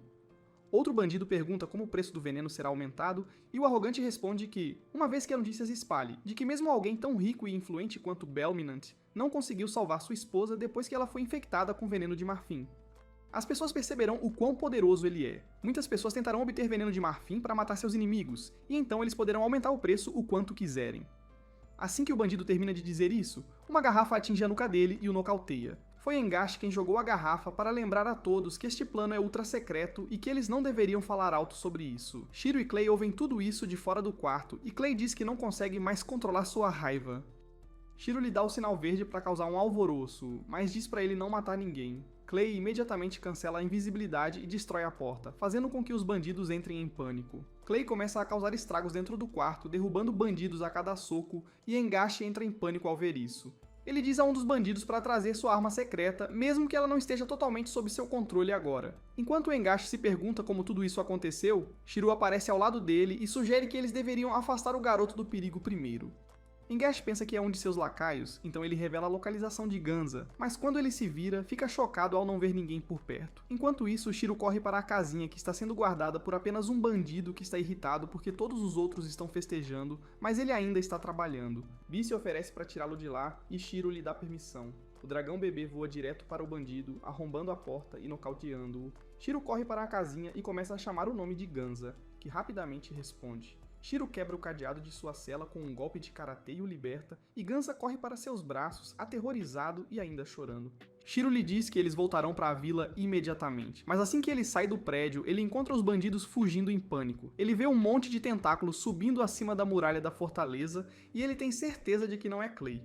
Outro bandido pergunta como o preço do veneno será aumentado, e o arrogante responde que, uma vez que a notícia se espalhe, de que mesmo alguém tão rico e influente quanto Belminant não conseguiu salvar sua esposa depois que ela foi infectada com veneno de marfim. As pessoas perceberão o quão poderoso ele é. Muitas pessoas tentarão obter veneno de marfim para matar seus inimigos, e então eles poderão aumentar o preço o quanto quiserem. Assim que o bandido termina de dizer isso, uma garrafa atinge a nuca dele e o nocauteia. Foi Engash quem jogou a garrafa para lembrar a todos que este plano é ultra secreto e que eles não deveriam falar alto sobre isso. Shiro e Clay ouvem tudo isso de fora do quarto e Clay diz que não consegue mais controlar sua raiva. Shiro lhe dá o sinal verde para causar um alvoroço, mas diz para ele não matar ninguém. Clay imediatamente cancela a invisibilidade e destrói a porta, fazendo com que os bandidos entrem em pânico. Clay começa a causar estragos dentro do quarto, derrubando bandidos a cada soco, e Engash entra em pânico ao ver isso. Ele diz a um dos bandidos para trazer sua arma secreta, mesmo que ela não esteja totalmente sob seu controle agora. Enquanto o Engash se pergunta como tudo isso aconteceu, Shiro aparece ao lado dele e sugere que eles deveriam afastar o garoto do perigo primeiro. Engash pensa que é um de seus lacaios, então ele revela a localização de Ganza, mas quando ele se vira, fica chocado ao não ver ninguém por perto. Enquanto isso, Shiro corre para a casinha que está sendo guardada por apenas um bandido que está irritado porque todos os outros estão festejando, mas ele ainda está trabalhando. Bee se oferece para tirá-lo de lá e Shiro lhe dá permissão. O dragão bebê voa direto para o bandido, arrombando a porta e nocauteando-o. Shiro corre para a casinha e começa a chamar o nome de Ganza, que rapidamente responde. Shiro quebra o cadeado de sua cela com um golpe de karatê e o liberta, e Ganza corre para seus braços, aterrorizado e ainda chorando. Shiro lhe diz que eles voltarão para a vila imediatamente, mas assim que ele sai do prédio, ele encontra os bandidos fugindo em pânico. Ele vê um monte de tentáculos subindo acima da muralha da fortaleza, e ele tem certeza de que não é Clay.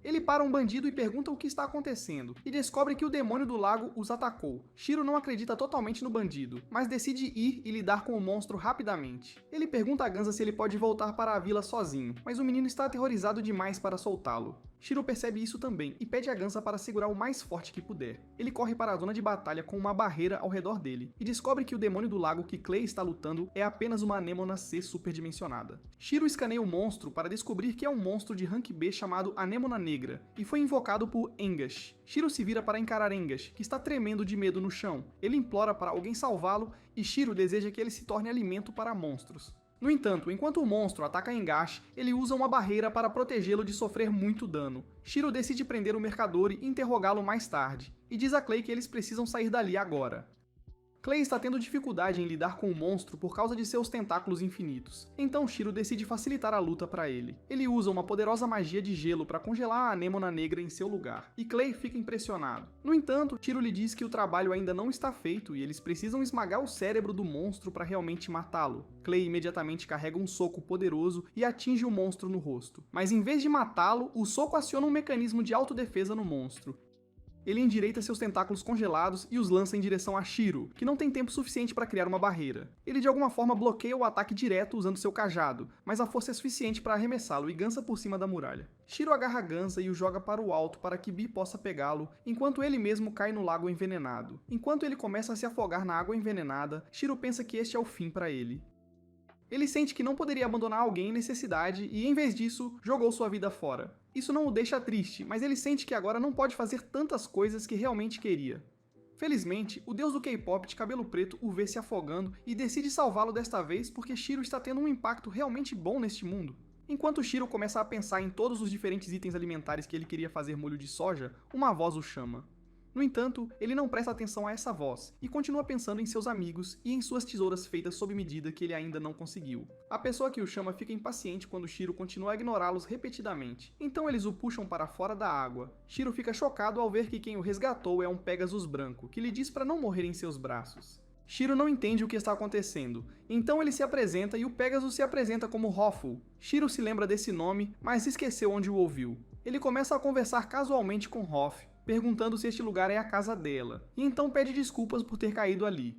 Ele para um bandido e pergunta o que está acontecendo, e descobre que o demônio do lago os atacou. Shiro não acredita totalmente no bandido, mas decide ir e lidar com o monstro rapidamente. Ele pergunta a Ganza se ele pode voltar para a vila sozinho, mas o menino está aterrorizado demais para soltá-lo. Shiro percebe isso também e pede a Gansa para segurar o mais forte que puder. Ele corre para a zona de batalha com uma barreira ao redor dele e descobre que o demônio do lago que Clay está lutando é apenas uma Anêmona C superdimensionada. Shiro escaneia o monstro para descobrir que é um monstro de rank B chamado Anêmona Negra e foi invocado por Engash. Shiro se vira para encarar Engash, que está tremendo de medo no chão. Ele implora para alguém salvá-lo e Shiro deseja que ele se torne alimento para monstros. No entanto, enquanto o monstro ataca Engash, ele usa uma barreira para protegê-lo de sofrer muito dano. Shiro decide prender o mercador e interrogá-lo mais tarde, e diz a Clay que eles precisam sair dali agora. Clay está tendo dificuldade em lidar com o monstro por causa de seus tentáculos infinitos, então Shiro decide facilitar a luta para ele. Ele usa uma poderosa magia de gelo para congelar a Anêmona Negra em seu lugar, e Clay fica impressionado. No entanto, Shiro lhe diz que o trabalho ainda não está feito e eles precisam esmagar o cérebro do monstro para realmente matá-lo. Clay imediatamente carrega um soco poderoso e atinge o monstro no rosto. Mas em vez de matá-lo, o soco aciona um mecanismo de autodefesa no monstro. Ele endireita seus tentáculos congelados e os lança em direção a Shiro, que não tem tempo suficiente para criar uma barreira. Ele de alguma forma bloqueia o ataque direto usando seu cajado, mas a força é suficiente para arremessá-lo e Gansa por cima da muralha. Shiro agarra Gansa e o joga para o alto para que Bee possa pegá-lo, enquanto ele mesmo cai no lago envenenado. Enquanto ele começa a se afogar na água envenenada, Shiro pensa que este é o fim para ele. Ele sente que não poderia abandonar alguém em necessidade e, em vez disso, jogou sua vida fora. Isso não o deixa triste, mas ele sente que agora não pode fazer tantas coisas que realmente queria. Felizmente, o deus do K-pop de cabelo preto o vê se afogando e decide salvá-lo desta vez porque Shiro está tendo um impacto realmente bom neste mundo. Enquanto Shiro começa a pensar em todos os diferentes itens alimentares que ele queria fazer molho de soja, uma voz o chama. No entanto, ele não presta atenção a essa voz, e continua pensando em seus amigos e em suas tesouras feitas sob medida que ele ainda não conseguiu. A pessoa que o chama fica impaciente quando Shiro continua a ignorá-los repetidamente, então eles o puxam para fora da água. Shiro fica chocado ao ver que quem o resgatou é um Pégasus branco, que lhe diz para não morrer em seus braços. Shiro não entende o que está acontecendo, então ele se apresenta e o Pégasus se apresenta como Hofu. Shiro se lembra desse nome, mas esqueceu onde o ouviu. Ele começa a conversar casualmente com Hoff, perguntando se este lugar é a casa dela, e então pede desculpas por ter caído ali.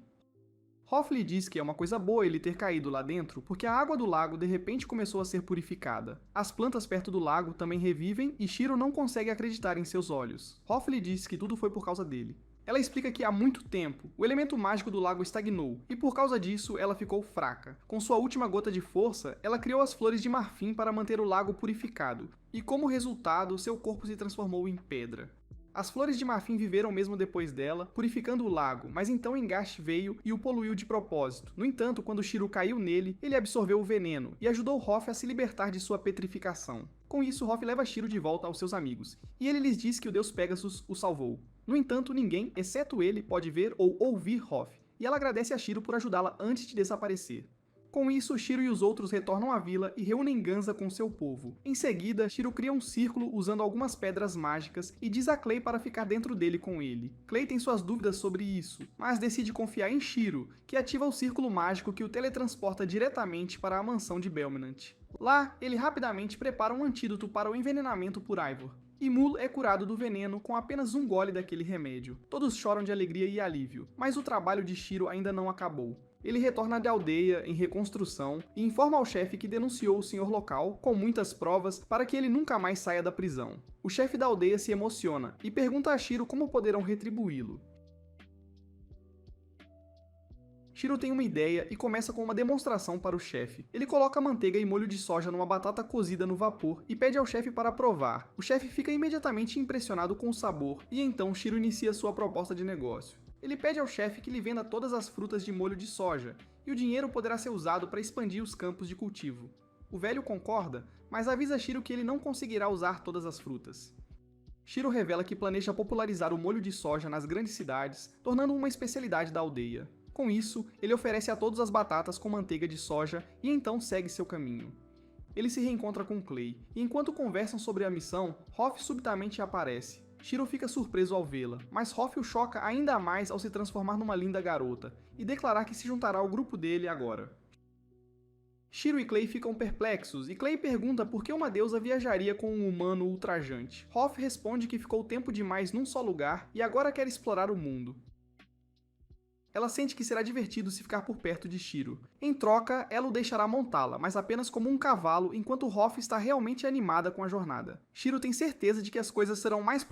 Hoff lhe diz que é uma coisa boa ele ter caído lá dentro, porque a água do lago de repente começou a ser purificada. As plantas perto do lago também revivem e Shiro não consegue acreditar em seus olhos. Hoff lhe diz que tudo foi por causa dele. Ela explica que há muito tempo, o elemento mágico do lago estagnou, e por causa disso ela ficou fraca. Com sua última gota de força, ela criou as flores de marfim para manter o lago purificado, e como resultado, seu corpo se transformou em pedra. As flores de marfim viveram mesmo depois dela, purificando o lago, mas então Engash veio e o poluiu de propósito. No entanto, quando Shiro caiu nele, ele absorveu o veneno e ajudou Hoff a se libertar de sua petrificação. Com isso, Hoff leva Shiro de volta aos seus amigos, e ele lhes diz que o deus Pégasus o salvou. No entanto, ninguém, exceto ele, pode ver ou ouvir Hoff, e ela agradece a Shiro por ajudá-la antes de desaparecer. Com isso, Shiro e os outros retornam à vila e reúnem Gansa com seu povo. Em seguida, Shiro cria um círculo usando algumas pedras mágicas e diz a Clay para ficar dentro dele com ele. Clay tem suas dúvidas sobre isso, mas decide confiar em Shiro, que ativa o círculo mágico que o teletransporta diretamente para a mansão de Belminant. Lá, ele rapidamente prepara um antídoto para o envenenamento por Ivor. E Mul é curado do veneno com apenas um gole daquele remédio. Todos choram de alegria e alívio, mas o trabalho de Shiro ainda não acabou. Ele retorna à aldeia em reconstrução e informa ao chefe que denunciou o senhor local, com muitas provas, para que ele nunca mais saia da prisão. O chefe da aldeia se emociona e pergunta a Shiro como poderão retribuí-lo. Shiro tem uma ideia e começa com uma demonstração para o chefe. Ele coloca manteiga e molho de soja numa batata cozida no vapor e pede ao chefe para provar. O chefe fica imediatamente impressionado com o sabor e então Shiro inicia sua proposta de negócio. Ele pede ao chefe que lhe venda todas as frutas de molho de soja, e o dinheiro poderá ser usado para expandir os campos de cultivo. O velho concorda, mas avisa Shiro que ele não conseguirá usar todas as frutas. Shiro revela que planeja popularizar o molho de soja nas grandes cidades, tornando uma especialidade da aldeia. Com isso, ele oferece a todos as batatas com manteiga de soja e então segue seu caminho. Ele se reencontra com Clay, e enquanto conversam sobre a missão, Hoff subitamente aparece. Shiro fica surpreso ao vê-la, mas Hoff o choca ainda mais ao se transformar numa linda garota, e declarar que se juntará ao grupo dele agora. Shiro e Clay ficam perplexos, e Clay pergunta por que uma deusa viajaria com um humano ultrajante. Hoff responde que ficou tempo demais num só lugar e agora quer explorar o mundo. Ela sente que será divertido se ficar por perto de Shiro. Em troca, ela o deixará montá-la, mas apenas como um cavalo, enquanto Hoff está realmente animada com a jornada. Shiro tem certeza de que as coisas serão mais